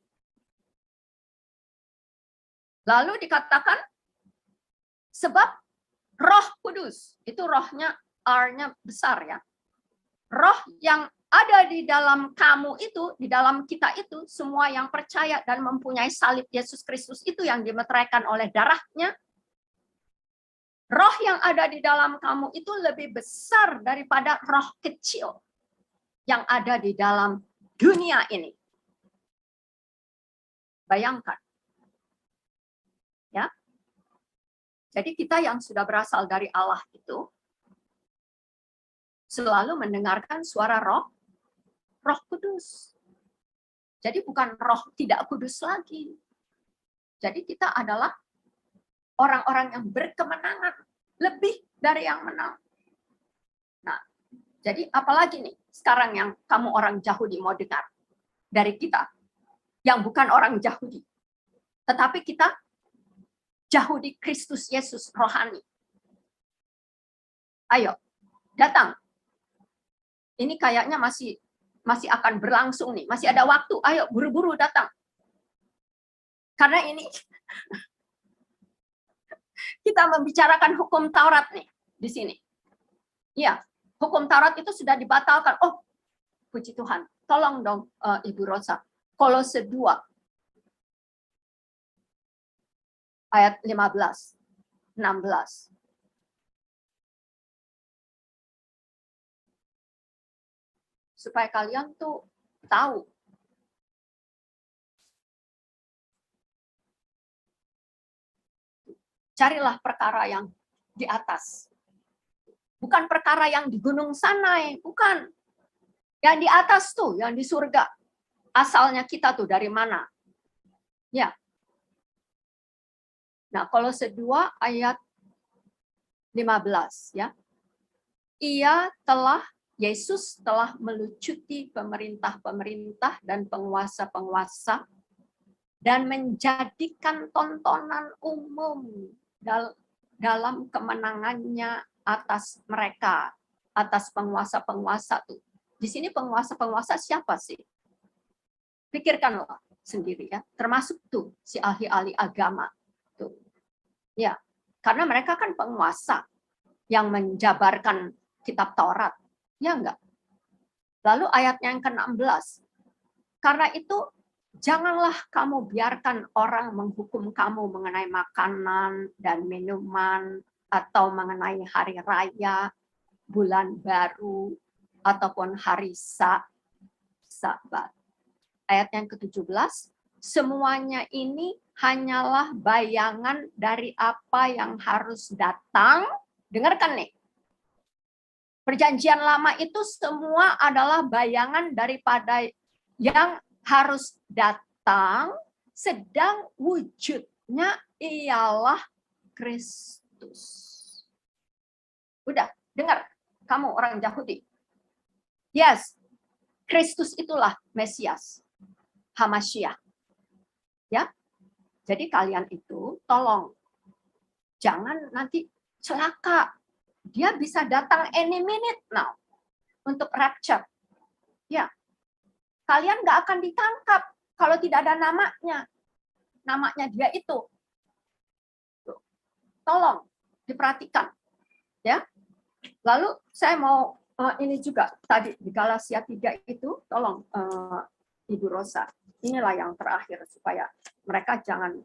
Lalu dikatakan, sebab Roh Kudus, itu rohnya, R-nya besar ya. Roh yang ada di dalam kamu itu, di dalam kita itu, semua yang percaya dan mempunyai salib Yesus Kristus itu yang dimeteraikan oleh darahnya, roh yang ada di dalam kamu itu lebih besar daripada roh kecil yang ada di dalam dunia ini. Bayangkan. Ya. Jadi kita yang sudah berasal dari Allah itu selalu mendengarkan suara Roh Kudus. Jadi bukan roh tidak kudus lagi. Jadi kita adalah orang-orang yang berkemenangan, lebih dari yang menang. Nah, jadi apalagi nih sekarang yang kamu orang Yahudi mau dengar dari kita yang bukan orang Yahudi. Tetapi kita Yahudi Kristus Yesus rohani. Ayo, datang. Ini kayaknya masih akan berlangsung nih. Masih ada waktu. Ayo, buru-buru datang. Karena ini kita membicarakan hukum Taurat nih di sini. Iya, hukum Taurat itu sudah dibatalkan. Oh, puji Tuhan. Tolong dong Ibu Rosa. Kolose 2 ayat 15, 16. Supaya kalian tuh tahu. Carilah perkara yang di atas. Bukan perkara yang di gunung Sanai, bukan. Yang di atas tuh, yang di surga. Asalnya kita tuh dari mana? Ya. Nah, Kolose 2 ayat 15 ya. Yesus telah melucuti pemerintah-pemerintah dan penguasa-penguasa dan menjadikan tontonan umum dalam kemenangannya atas mereka, atas penguasa-penguasa tuh. Di sini penguasa-penguasa siapa sih? Pikirkanlah sendiri ya, termasuk tuh si ahli-ahli agama tuh. Ya, karena mereka kan penguasa yang menjabarkan kitab Taurat. Ya enggak? Lalu ayatnya yang ke-16. Karena itu janganlah kamu biarkan orang menghukum kamu mengenai makanan dan minuman atau mengenai hari raya, bulan baru, ataupun hari Sabat. Ayat yang ke-17, semuanya ini hanyalah bayangan dari apa yang harus datang. Dengarkan nih. Perjanjian lama itu semua adalah bayangan daripada yang harus datang, sedang wujudnya ialah Kristus. Udah, dengar kamu orang Yahudi. Yes, Kristus itulah Mesias, Hamasyiah. Ya. Jadi kalian itu tolong jangan nanti celaka. Dia bisa datang any minute now untuk rapture. Ya. Kalian nggak akan ditangkap kalau tidak ada namanya. Namanya dia itu. Tolong diperhatikan. Ya. Lalu saya mau ini juga tadi di Galatia 3 itu, tolong Ibu Rosa. Inilah yang terakhir supaya mereka jangan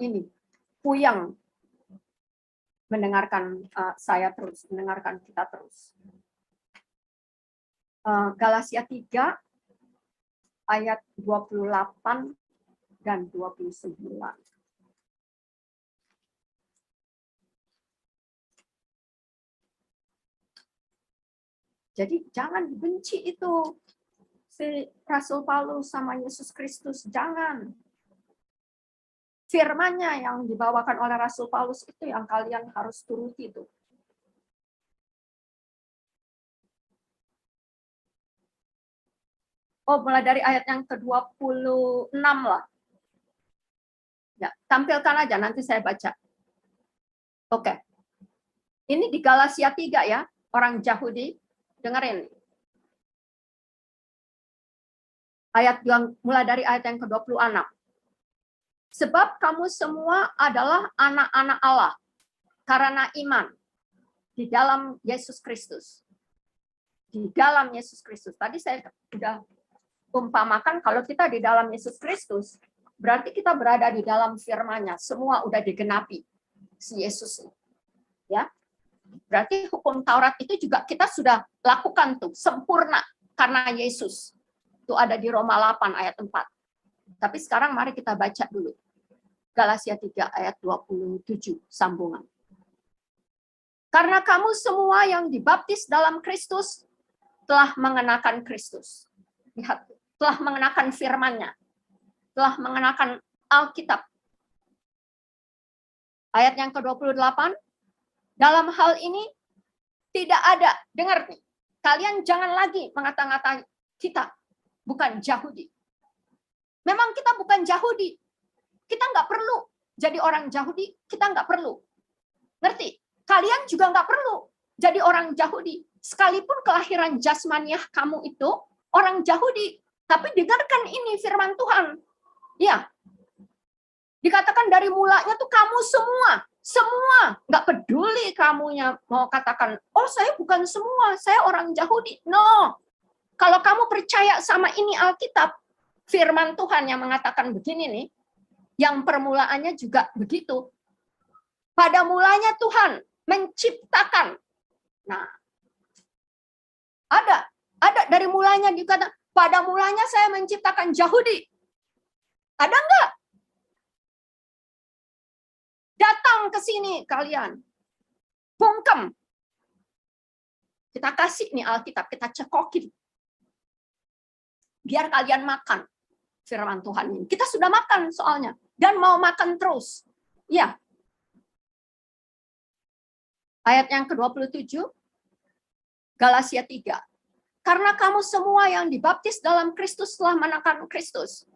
ini puyeng mendengarkan saya terus, mendengarkan kita terus. Galatia 3 ayat 28 dan 29. Jadi jangan dibenci itu si Rasul Paulus sama Yesus Kristus, jangan. Firman-Nya yang dibawakan oleh Rasul Paulus itu yang kalian harus turuti itu. Oh, mulai dari ayat yang ke-26 lah. Ya, tampilkan aja, nanti saya baca. Oke. Ini di Galatia 3 ya, orang Yahudi. Dengerin. Ayat yang mulai dari ayat yang ke-26. Sebab kamu semua adalah anak-anak Allah karena iman di dalam Yesus Kristus. Di dalam Yesus Kristus. Tadi saya sudah umpamakan kalau kita di dalam Yesus Kristus, berarti kita berada di dalam firman-Nya. Semua udah digenapi si Yesus. Ya. Berarti hukum Taurat itu juga kita sudah lakukan tuh sempurna karena Yesus. Itu ada di Roma 8 ayat 4. Tapi sekarang mari kita baca dulu. Galatia 3 ayat 27 sambungan. Karena kamu semua yang dibaptis dalam Kristus telah mengenakan Kristus. Lihat, telah mengenakan firman-Nya. Telah mengenakan Alkitab. Ayat yang ke-28. Dalam hal ini tidak ada, dengar nih. Kalian jangan lagi mengata-ngatai kita bukan Yahudi. Memang kita bukan Yahudi. Kita nggak perlu jadi orang Yahudi, kita nggak perlu. Ngerti? Kalian juga nggak perlu jadi orang Yahudi. Sekalipun kelahiran jasmaniah kamu itu orang Yahudi. Tapi dengarkan ini firman Tuhan. Ya. Dikatakan dari mulanya tuh kamu semua. Nggak peduli kamunya mau katakan, oh saya bukan semua, saya orang Yahudi. No. Kalau kamu percaya sama ini Alkitab, firman Tuhan yang mengatakan begini nih, yang permulaannya juga begitu. Pada mulanya Tuhan menciptakan. Nah, ada dari mulanya dikatakan, pada mulanya saya menciptakan Yahudi. Ada enggak? Datang ke sini kalian. Bungkem. Kita kasih nih Alkitab, kita cekokin. Biar kalian makan firman Tuhan ini. Kita sudah makan soalnya. Dan mau makan terus. Ya. Ayat yang ke-27. Galatia 3. Karena kamu semua yang dibaptis dalam Kristus telah menekan Kristus.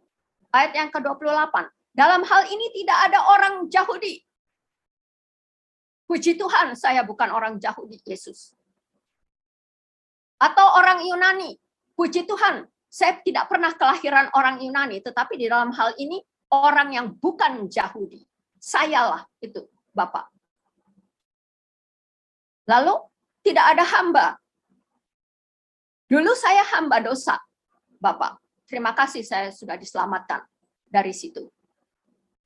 Ayat yang ke-28. Dalam hal ini tidak ada orang Yahudi. Puji Tuhan, saya bukan orang Yahudi, Yesus. Atau orang Yunani. Puji Tuhan, saya tidak pernah kelahiran orang Yunani, tetapi di dalam hal ini orang yang bukan Yahudi. Sayalah itu, Bapak. Lalu tidak ada hamba. Dulu saya hamba dosa, Bapak. Terima kasih saya sudah diselamatkan dari situ.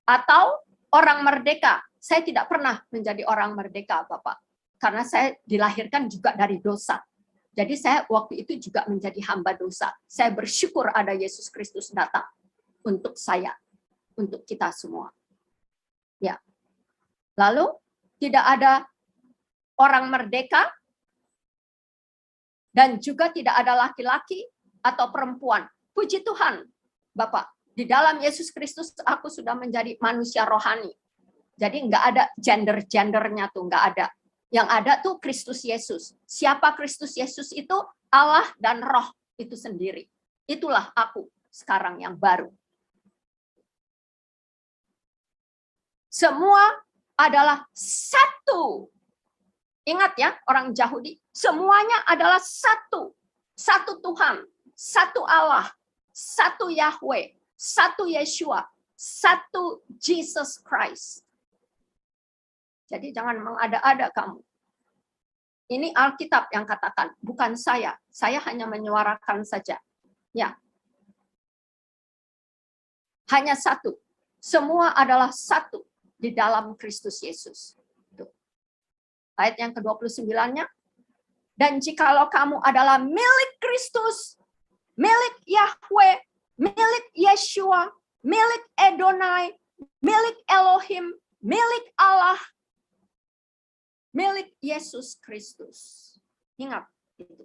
Atau orang merdeka. Saya tidak pernah menjadi orang merdeka, Bapak. Karena saya dilahirkan juga dari dosa. Jadi saya waktu itu juga menjadi hamba dosa. Saya bersyukur ada Yesus Kristus datang untuk saya, untuk kita semua. Ya. Lalu tidak ada orang merdeka dan juga tidak ada laki-laki atau perempuan. Puji Tuhan, Bapak. Di dalam Yesus Kristus aku sudah menjadi manusia rohani. Jadi nggak ada gender-gendernya tuh, nggak ada. Yang ada tuh Kristus Yesus. Siapa Kristus Yesus itu? Allah dan Roh itu sendiri. Itulah aku sekarang yang baru. Semua adalah satu. Ingat ya, orang Yahudi, semuanya adalah satu. Satu Tuhan, satu Allah, satu Yahweh, satu Yeshua, satu Jesus Christ. Jadi jangan mengada-ada kamu. Ini Alkitab yang katakan, bukan saya. Saya hanya menyuarakan saja. Ya. Hanya satu. Semua adalah satu di dalam Kristus Yesus. Ayat yang ke-29-nya. Dan jikalau kamu adalah milik Kristus, milik Yahweh, milik Yeshua, milik Adonai, milik Elohim, milik Allah, milik Yesus Kristus. Ingat itu.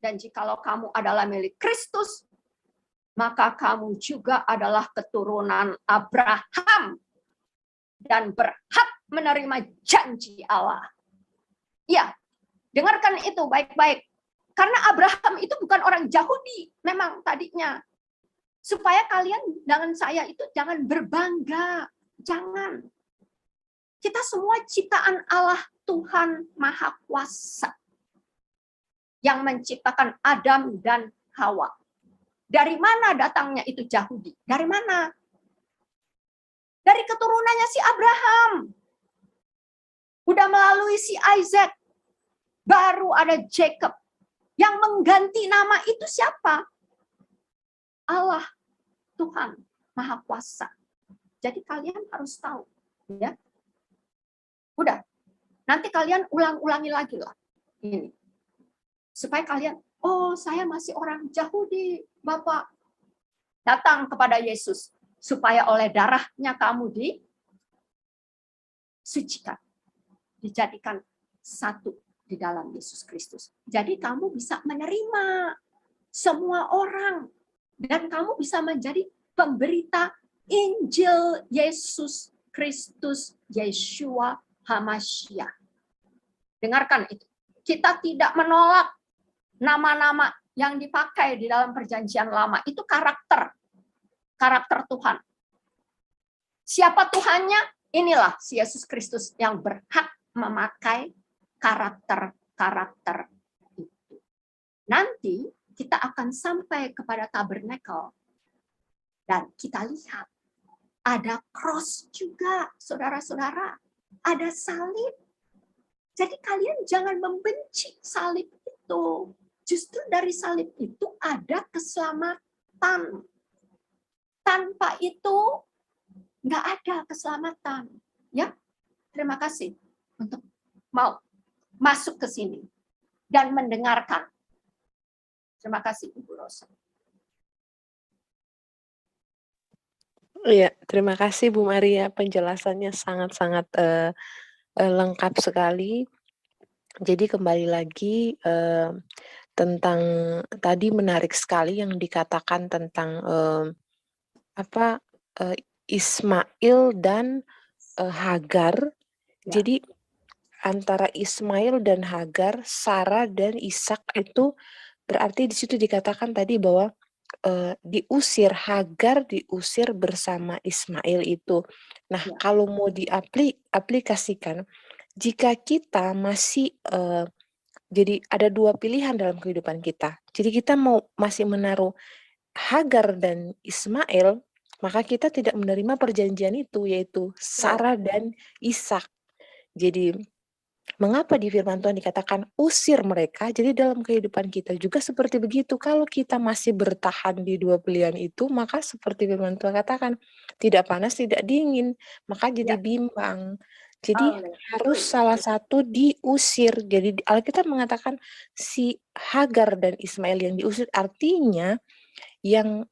Dan jikalau kamu adalah milik Kristus, maka kamu juga adalah keturunan Abraham dan berhak menerima janji Allah. Ya, dengarkan itu baik-baik. Karena Abraham itu bukan orang Yahudi, memang tadinya. Supaya kalian dengan saya itu jangan berbangga. Jangan. Kita semua ciptaan Allah, Tuhan Maha Kuasa. Yang menciptakan Adam dan Hawa. Dari mana datangnya itu Yahudi? Dari mana? Dari keturunannya si Abraham. Udah melalui si Isaac. Baru ada Jacob. Yang mengganti nama itu siapa? Allah, Tuhan Maha Kuasa. Jadi kalian harus tahu. Ya. Udah. Nanti kalian ulang-ulangi lagi lah. Ini. Supaya kalian, oh saya masih orang Yahudi, Bapak. Datang kepada Yesus. Supaya oleh darahnya kamu disucikan. Dijadikan satu di dalam Yesus Kristus. Jadi kamu bisa menerima semua orang. Dan kamu bisa menjadi pemberita Injil Yesus Kristus, Yeshua HaMashiach. Dengarkan itu. Kita tidak menolak nama-nama yang dipakai di dalam perjanjian lama. Itu karakter Tuhan. Siapa Tuhannya? Inilah si Yesus Kristus yang berhak memakai karakter-karakter itu. Nanti kita akan sampai kepada tabernakel dan kita lihat ada cross juga, saudara-saudara. Ada salib. Jadi kalian jangan membenci salib itu. Justru dari salib itu ada keselamatan. Tanpa itu nggak ada keselamatan. Ya, terima kasih untuk mau masuk ke sini dan mendengarkan. Terima kasih Ibu Rosa. Iya, terima kasih Bu Maria. Penjelasannya sangat-sangat lengkap sekali. Jadi kembali lagi tentang tadi menarik sekali yang dikatakan tentang Ismail dan Hagar. Ya. Jadi antara Ismail dan Hagar, Sarah dan Ishak itu berarti di situ dikatakan tadi bahwa diusir, Hagar diusir bersama Ismail itu. Nah, Ya. kalau mau diaplikasikan, jika kita masih jadi ada dua pilihan dalam kehidupan kita. Jadi kita masih menaruh Hagar dan Ismail, maka kita tidak menerima perjanjian itu, yaitu Sarah dan Ishak. Jadi mengapa di firman Tuhan dikatakan usir mereka? Jadi dalam kehidupan kita juga seperti begitu. Kalau kita masih bertahan di dua pilihan itu, maka seperti firman Tuhan katakan, tidak panas, tidak dingin, maka jadi Ya. bimbang. Jadi harus Haleluya. salah satu diusir. Jadi Alkitab mengatakan si Hagar dan Ismail yang diusir, artinya yang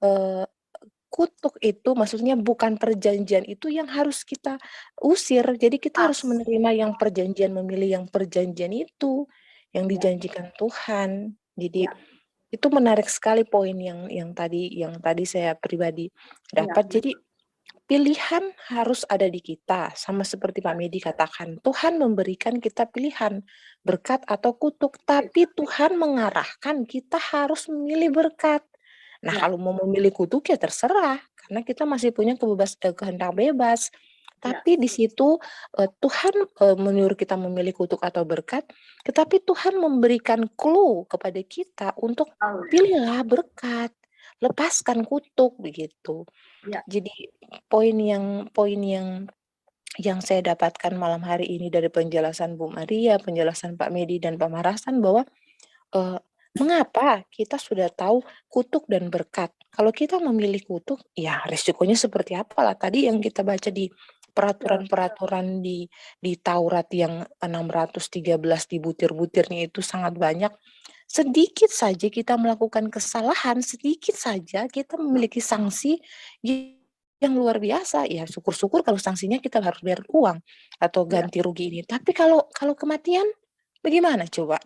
kutuk itu maksudnya bukan perjanjian itu yang harus kita usir. Jadi kita harus As. menerima yang perjanjian, memilih yang perjanjian itu yang Ya. dijanjikan Tuhan. Jadi Ya. itu menarik sekali poin yang tadi saya pribadi Ya. dapat. Jadi pilihan harus ada di kita, sama seperti Pak Medi katakan. Tuhan memberikan kita pilihan berkat atau kutuk, tapi Tuhan mengarahkan kita harus memilih berkat. Nah, Ya. kalau mau memilih kutuk ya terserah, karena kita masih punya kehendak bebas. Ya. Tapi di situ Tuhan menyuruh kita memilih kutuk atau berkat, tetapi Tuhan memberikan clue kepada kita untuk Haleluya. pilihlah berkat, lepaskan kutuk begitu. Ya. Jadi poin yang saya dapatkan malam hari ini dari penjelasan Bu Maria, penjelasan Pak Medi dan Pak Marasan bahwa mengapa kita sudah tahu kutuk dan berkat. Kalau kita memilih kutuk, ya resikonya seperti apalah. Tadi yang kita baca di peraturan-peraturan di Taurat yang 613 di butir-butirnya itu sangat banyak. Sedikit saja kita melakukan kesalahan, sedikit saja kita memiliki sanksi yang luar biasa. Ya syukur-syukur kalau sanksinya kita harus bayar uang atau Ya. ganti rugi ini. Tapi kalau kematian, bagaimana coba?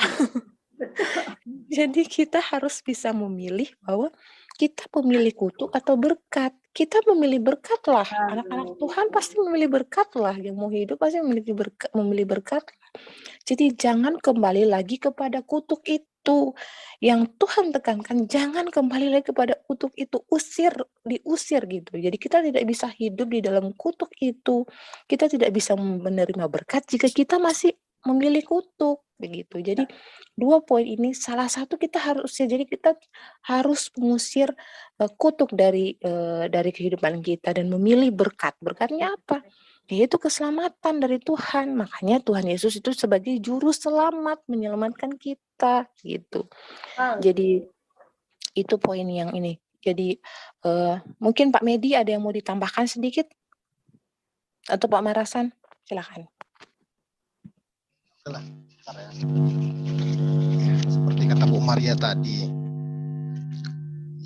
Jadi kita harus bisa memilih bahwa kita memilih kutuk atau berkat. Kita memilih berkat lah. Anak-anak Tuhan pasti memilih berkat lah. Yang mau hidup pasti memilih berkat. Jadi jangan kembali lagi kepada kutuk itu. Yang Tuhan tekankan, jangan kembali lagi kepada kutuk itu. Diusir gitu. Jadi kita tidak bisa hidup di dalam kutuk itu. Kita tidak bisa menerima berkat jika kita masih memilih kutuk begitu. Jadi dua poin ini salah satu kita harus mengusir kutuk dari kehidupan kita dan memilih berkat. Berkatnya apa? Yaitu keselamatan dari Tuhan. Makanya Tuhan Yesus itu sebagai juru selamat menyelamatkan kita gitu. Jadi itu poin yang ini. Jadi mungkin Pak Medi ada yang mau ditambahkan sedikit? Atau Pak Marasan? Silakan. Seperti kata Bu Maria tadi,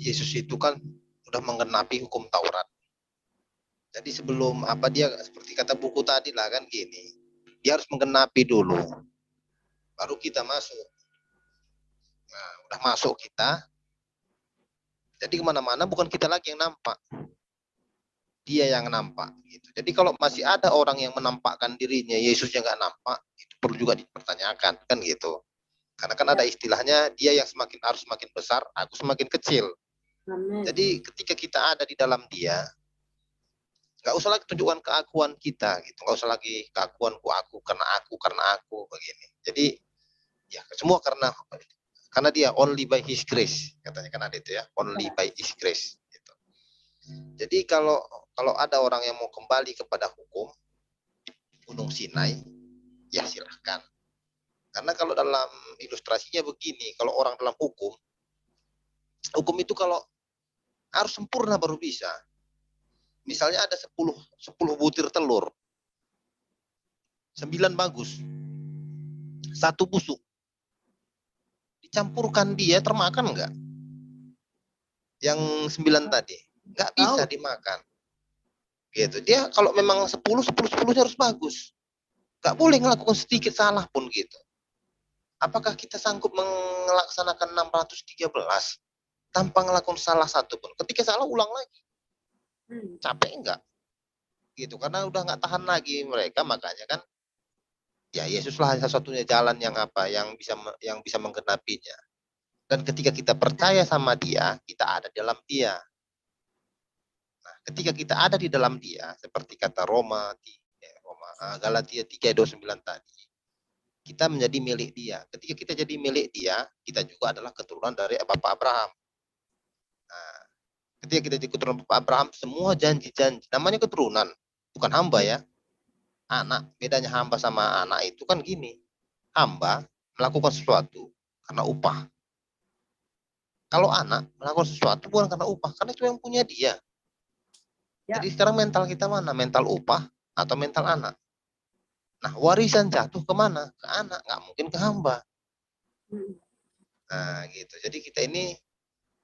Yesus itu kan udah menggenapi hukum Taurat. Jadi sebelum dia seperti kata buku tadi lah kan gini, dia harus menggenapi dulu, baru kita masuk. Nah, udah masuk kita, jadi kemana-mana bukan kita lagi yang nampak, dia yang nampak. Gitu. Jadi kalau masih ada orang yang menampakkan dirinya, Yesusnya nggak nampak, itu perlu juga dipertanyakan kan gitu. Karena kan ada istilahnya, dia yang harus semakin besar, aku semakin kecil. Amen. Jadi ketika kita ada di dalam dia, nggak usah lagi tunjukkan keakuan kita, gitu. Nggak usah lagi keakuanku aku karena aku begini. Jadi ya semua karena dia only by His grace, katanya kan ada itu ya, only by His grace. Gitu. Jadi kalau ada orang yang mau kembali kepada hukum Gunung Sinai, ya silahkan. Karena kalau dalam ilustrasinya begini, kalau orang dalam hukum itu kalau harus sempurna baru bisa. Misalnya ada 10 butir telur. 9 bagus. 1 busuk. Dicampurkan dia termakan enggak? Yang 9 tadi. Enggak bisa dimakan. Gitu. Dia kalau memang 10 harus bagus. Enggak boleh ngelakukan sedikit salah pun gitu. Apakah kita sanggup melaksanakan 613 tanpa ngelakuin salah satu pun? Ketika salah ulang lagi. Capek enggak? Gitu, karena udah nggak tahan lagi mereka, makanya kan Ya, Yesuslah satu-satunya jalan yang yang bisa menggenapinya. Dan ketika kita percaya sama Dia, kita ada dalam Dia. Nah, ketika kita ada di dalam Dia, seperti kata Galatia 3:29 tadi, kita menjadi milik Dia. Ketika kita jadi milik Dia, kita juga adalah keturunan dari Bapak Abraham. Nah, ketika kita jadi keturunan Bapak Abraham, semua janji-janji, namanya keturunan, bukan hamba ya. Anak, bedanya hamba sama anak itu kan gini, hamba melakukan sesuatu karena upah. Kalau anak melakukan sesuatu bukan karena upah, karena itu yang punya dia. Ya. Jadi sekarang mental kita mana? Mental upah atau mental anak? Nah, warisan jatuh kemana? Ke anak, nggak mungkin ke hamba. Nah, gitu. Jadi kita ini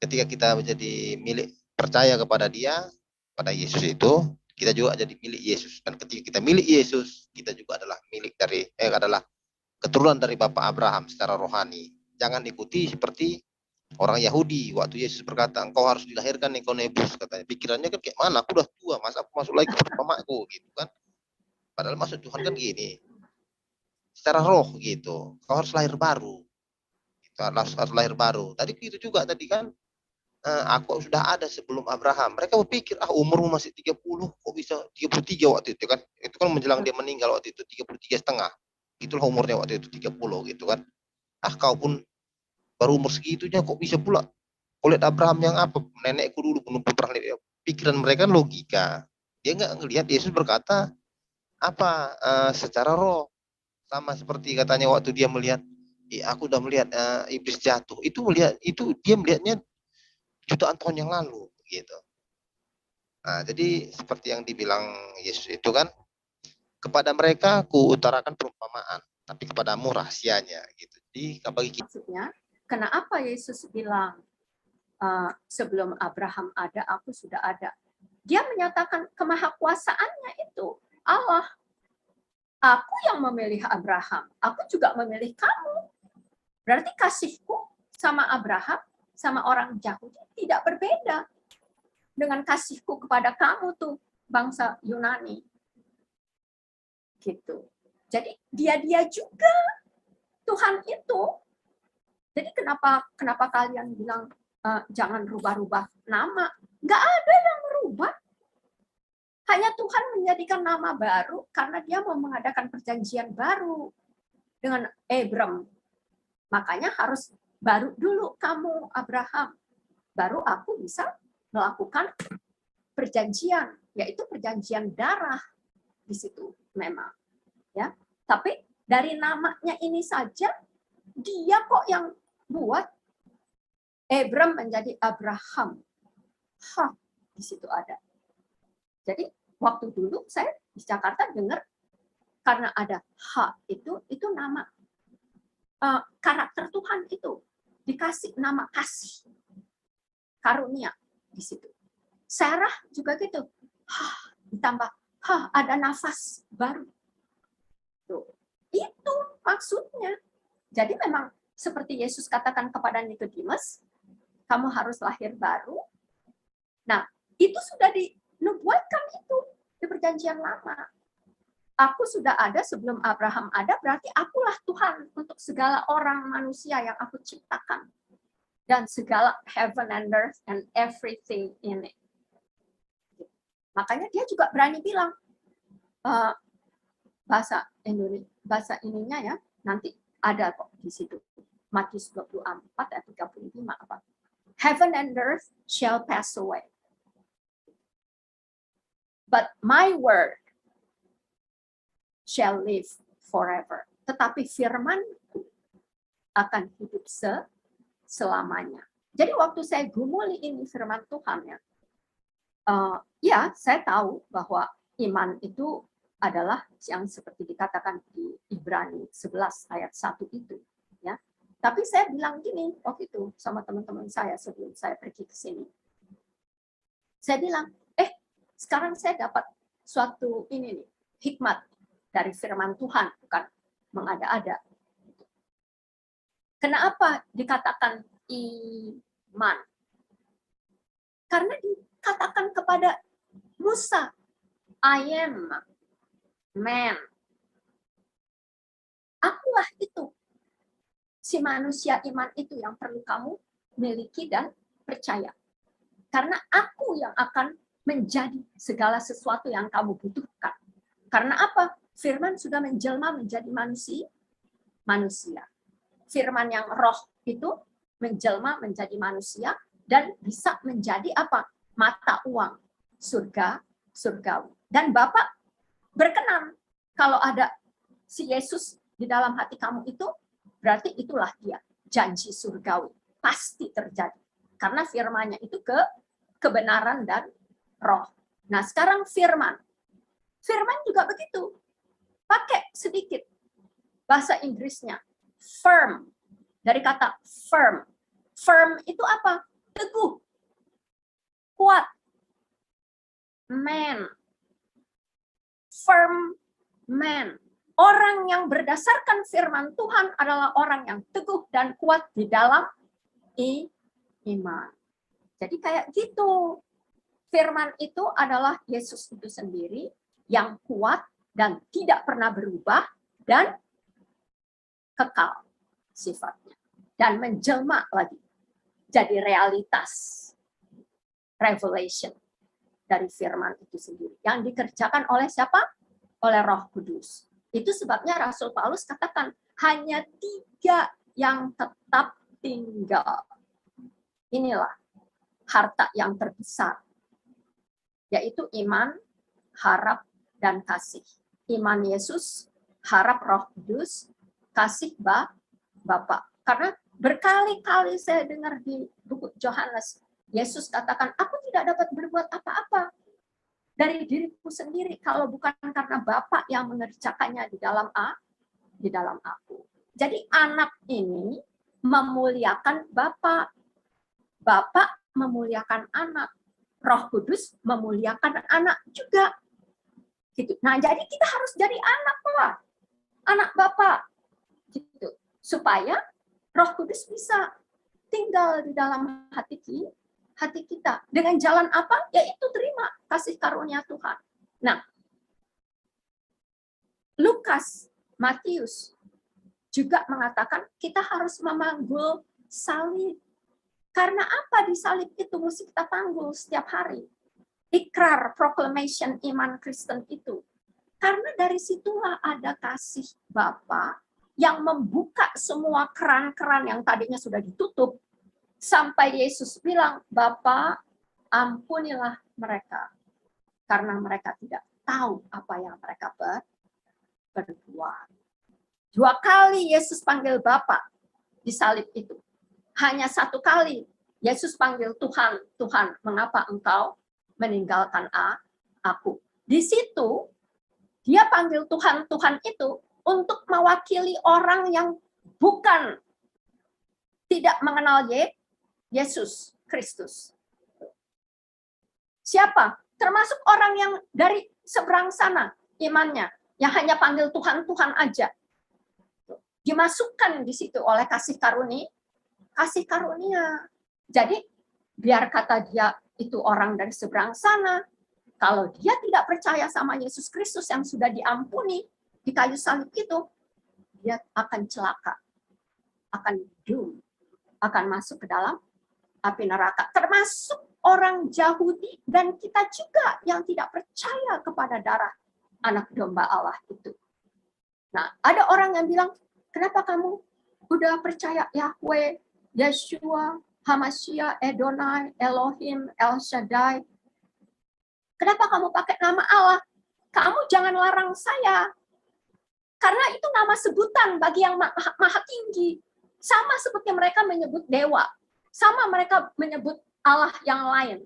ketika kita menjadi milik, percaya kepada Dia, pada Yesus itu, kita juga jadi milik Yesus. Dan ketika kita milik Yesus, kita juga adalah adalah keturunan dari Bapak Abraham secara rohani. Jangan ikuti seperti orang Yahudi. Waktu Yesus berkata, engkau harus dilahirkan Nikodemus, katanya. Pikirannya kan kayak mana? Aku udah tua, masa aku masuk lagi ke mamaku, gitu kan? Padahal maksud Tuhan kan gini, secara roh gitu. Kau harus lahir baru. Gitu, harus lahir baru. Tadi itu juga tadi kan, aku sudah ada sebelum Abraham. Mereka berpikir, umurmu masih 30, kok bisa 33 waktu itu kan? Itu kan menjelang dia meninggal waktu itu, 33,5. Itulah umurnya waktu itu 30 gitu kan. Kau pun baru umur segitunya kok bisa pula. Kau lihat Abraham yang apa? Nenekku dulu belum pernah lihat. Pikiran mereka kan logika. Dia nggak ngelihat Yesus berkata apa secara roh, sama seperti katanya waktu dia melihat, aku udah melihat iblis jatuh. Itu dia melihatnya jutaan tahun yang lalu gitu. Nah, jadi seperti yang dibilang Yesus itu kan, kepada mereka ku utarakan perumpamaan, tapi kepadamu rahasianya gitu. Jadi bagi kita, Maksudnya, kenapa Yesus bilang sebelum Abraham ada, aku sudah ada. Dia menyatakan kemahakuasaannya itu. Allah, aku yang memilih Abraham. Aku juga memilih kamu. Berarti kasihku sama Abraham, sama orang Yahudi tidak berbeda dengan kasihku kepada kamu tuh, bangsa Yunani. Gitu. Jadi dia juga Tuhan itu. Jadi kenapa kalian bilang jangan rubah-rubah nama? Nggak ada yang merubah. Hanya Tuhan menjadikan nama baru karena dia mau mengadakan perjanjian baru dengan Abram. Makanya harus baru dulu kamu Abraham. Baru aku bisa melakukan perjanjian, yaitu perjanjian darah di situ memang. Ya, tapi dari namanya ini saja dia kok yang buat Abram menjadi Abraham. Di situ ada. Jadi waktu dulu saya di Jakarta dengar karena ada itu nama karakter Tuhan itu dikasih nama kasih karunia di situ. Sarah juga gitu. Ditambah ada nafas baru. Tuh. Itu maksudnya. Jadi memang seperti Yesus katakan kepada Nikodemus, kamu harus lahir baru. Nah, itu sudah dinubuatkan itu di perjanjian lama. Aku sudah ada sebelum Abraham ada, berarti akulah Tuhan untuk segala orang manusia yang aku ciptakan. Dan segala heaven and earth and everything in it. Makanya dia juga berani bilang, bahasa ininya ya, nanti ada kok di situ. Matius 24 ayat 35 apa? Heaven and earth shall pass away. But my word shall live forever. Tetapi firman-Ku akan hidup selamanya. Jadi waktu saya gumuli ini firman Tuhan ya, saya tahu bahwa iman itu adalah yang seperti dikatakan di Ibrani 11 ayat 1 itu. Ya. Tapi saya bilang gini waktu itu sama teman-teman saya sebelum saya pergi ke sini. Saya bilang, sekarang saya dapat suatu ini nih, hikmat dari firman Tuhan, bukan mengada-ada. Kenapa dikatakan iman? Karena dikatakan kepada Musa, I am man. itulah itu. Si manusia iman itu yang perlu kamu miliki dan percaya. Karena aku yang akan menjadi segala sesuatu yang kamu butuhkan. Karena apa? Firman sudah menjelma menjadi manusia. Firman yang roh itu menjelma menjadi manusia dan bisa menjadi apa? Mata uang surgawi. Dan Bapak berkenan kalau ada si Yesus di dalam hati kamu itu, berarti itulah dia, janji surgawi. Pasti terjadi. Karena firman-Nya itu kebenaran dan roh. Nah, sekarang firman. Firman juga begitu. Pakai sedikit bahasa Inggrisnya. Firm. Dari kata firm. Firm itu apa? Teguh. Kuat. Man. Firm man. Orang yang berdasarkan firman Tuhan adalah orang yang teguh dan kuat di dalam iman. Jadi kayak gitu. Firman itu adalah Yesus itu sendiri yang kuat dan tidak pernah berubah dan kekal sifatnya. Dan menjelma lagi. Jadi realitas. Revelation dari firman itu sendiri. Yang dikerjakan oleh siapa? Oleh Roh Kudus. Itu sebabnya Rasul Paulus katakan, hanya 3 yang tetap tinggal. Inilah harta yang terbesar. Yaitu iman, harap, dan kasih. Iman Yesus, harap Roh Kudus, kasih Bapa. Karena berkali-kali saya dengar di buku Yohanes, Yesus katakan, aku tidak dapat berbuat apa-apa dari diriku sendiri kalau bukan karena Bapa yang mengerjakannya di dalam aku. Jadi anak ini memuliakan Bapa. Bapa memuliakan anak. Roh Kudus memuliakan anak juga. Gitu. Nah, jadi kita harus jadi anak lah. Anak Bapa. Gitu. Supaya Roh Kudus bisa tinggal di dalam hati kita. Dengan jalan apa? Yaitu terima kasih karunia Tuhan. Nah, Lukas, Matius juga mengatakan kita harus memanggul salib. Karena apa di salib itu mesti kita panggul setiap hari? Ikrar, proclamation iman Kristen itu. Karena dari situlah ada kasih Bapa yang membuka semua keran-keran yang tadinya sudah ditutup. Sampai Yesus bilang, Bapa, ampunilah mereka. Karena mereka tidak tahu apa yang mereka berbuat. 2 kali Yesus panggil Bapa di salib itu. Hanya 1 kali Yesus panggil Tuhan, Tuhan, mengapa engkau meninggalkan aku? Di situ, dia panggil Tuhan, Tuhan itu untuk mewakili orang yang bukan tidak mengenal Yesus Kristus. Siapa? Termasuk orang yang dari seberang sana imannya, yang hanya panggil Tuhan, Tuhan aja. Dimasukkan di situ oleh kasih karunia. Jadi, biar kata dia itu orang dari seberang sana, kalau dia tidak percaya sama Yesus Kristus yang sudah diampuni di kayu salib itu, dia akan celaka, akan doom, akan masuk ke dalam api neraka. Termasuk orang Yahudi dan kita juga yang tidak percaya kepada darah anak domba Allah itu. Nah, ada orang yang bilang, kenapa kamu udah percaya Yahweh, Yeshua, Hamashiach, Edonai, Elohim, El Shaddai? Kenapa kamu pakai nama Allah? Kamu jangan larang saya. Karena itu nama sebutan bagi yang maha tinggi. Sama seperti mereka menyebut dewa. Sama mereka menyebut Allah yang lain.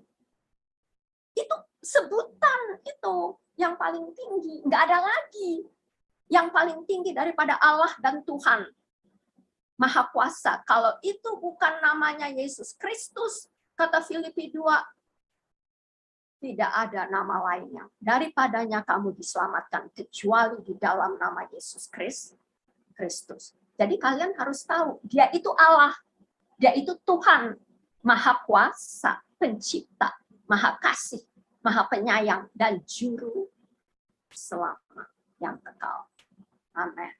Itu sebutan itu yang paling tinggi. Nggak ada lagi yang paling tinggi daripada Allah dan Tuhan. Maha kuasa. Kalau itu bukan namanya Yesus Kristus, kata Filipi 2, tidak ada nama lainnya. Daripadanya kamu diselamatkan, kecuali di dalam nama Yesus Kristus. Jadi kalian harus tahu, dia itu Allah. Dia itu Tuhan, Maha Kuasa, Pencipta, Maha Kasih, Maha Penyayang, dan Juru Selamat yang kekal. Amin.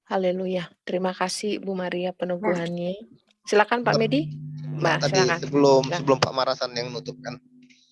Haleluya. Terima kasih Bu Maria peneguhannya. Silakan Pak Medi. Mbak, Tadi silakan. sebelum Silakan. sebelum Pak Marasan yang nutup kan,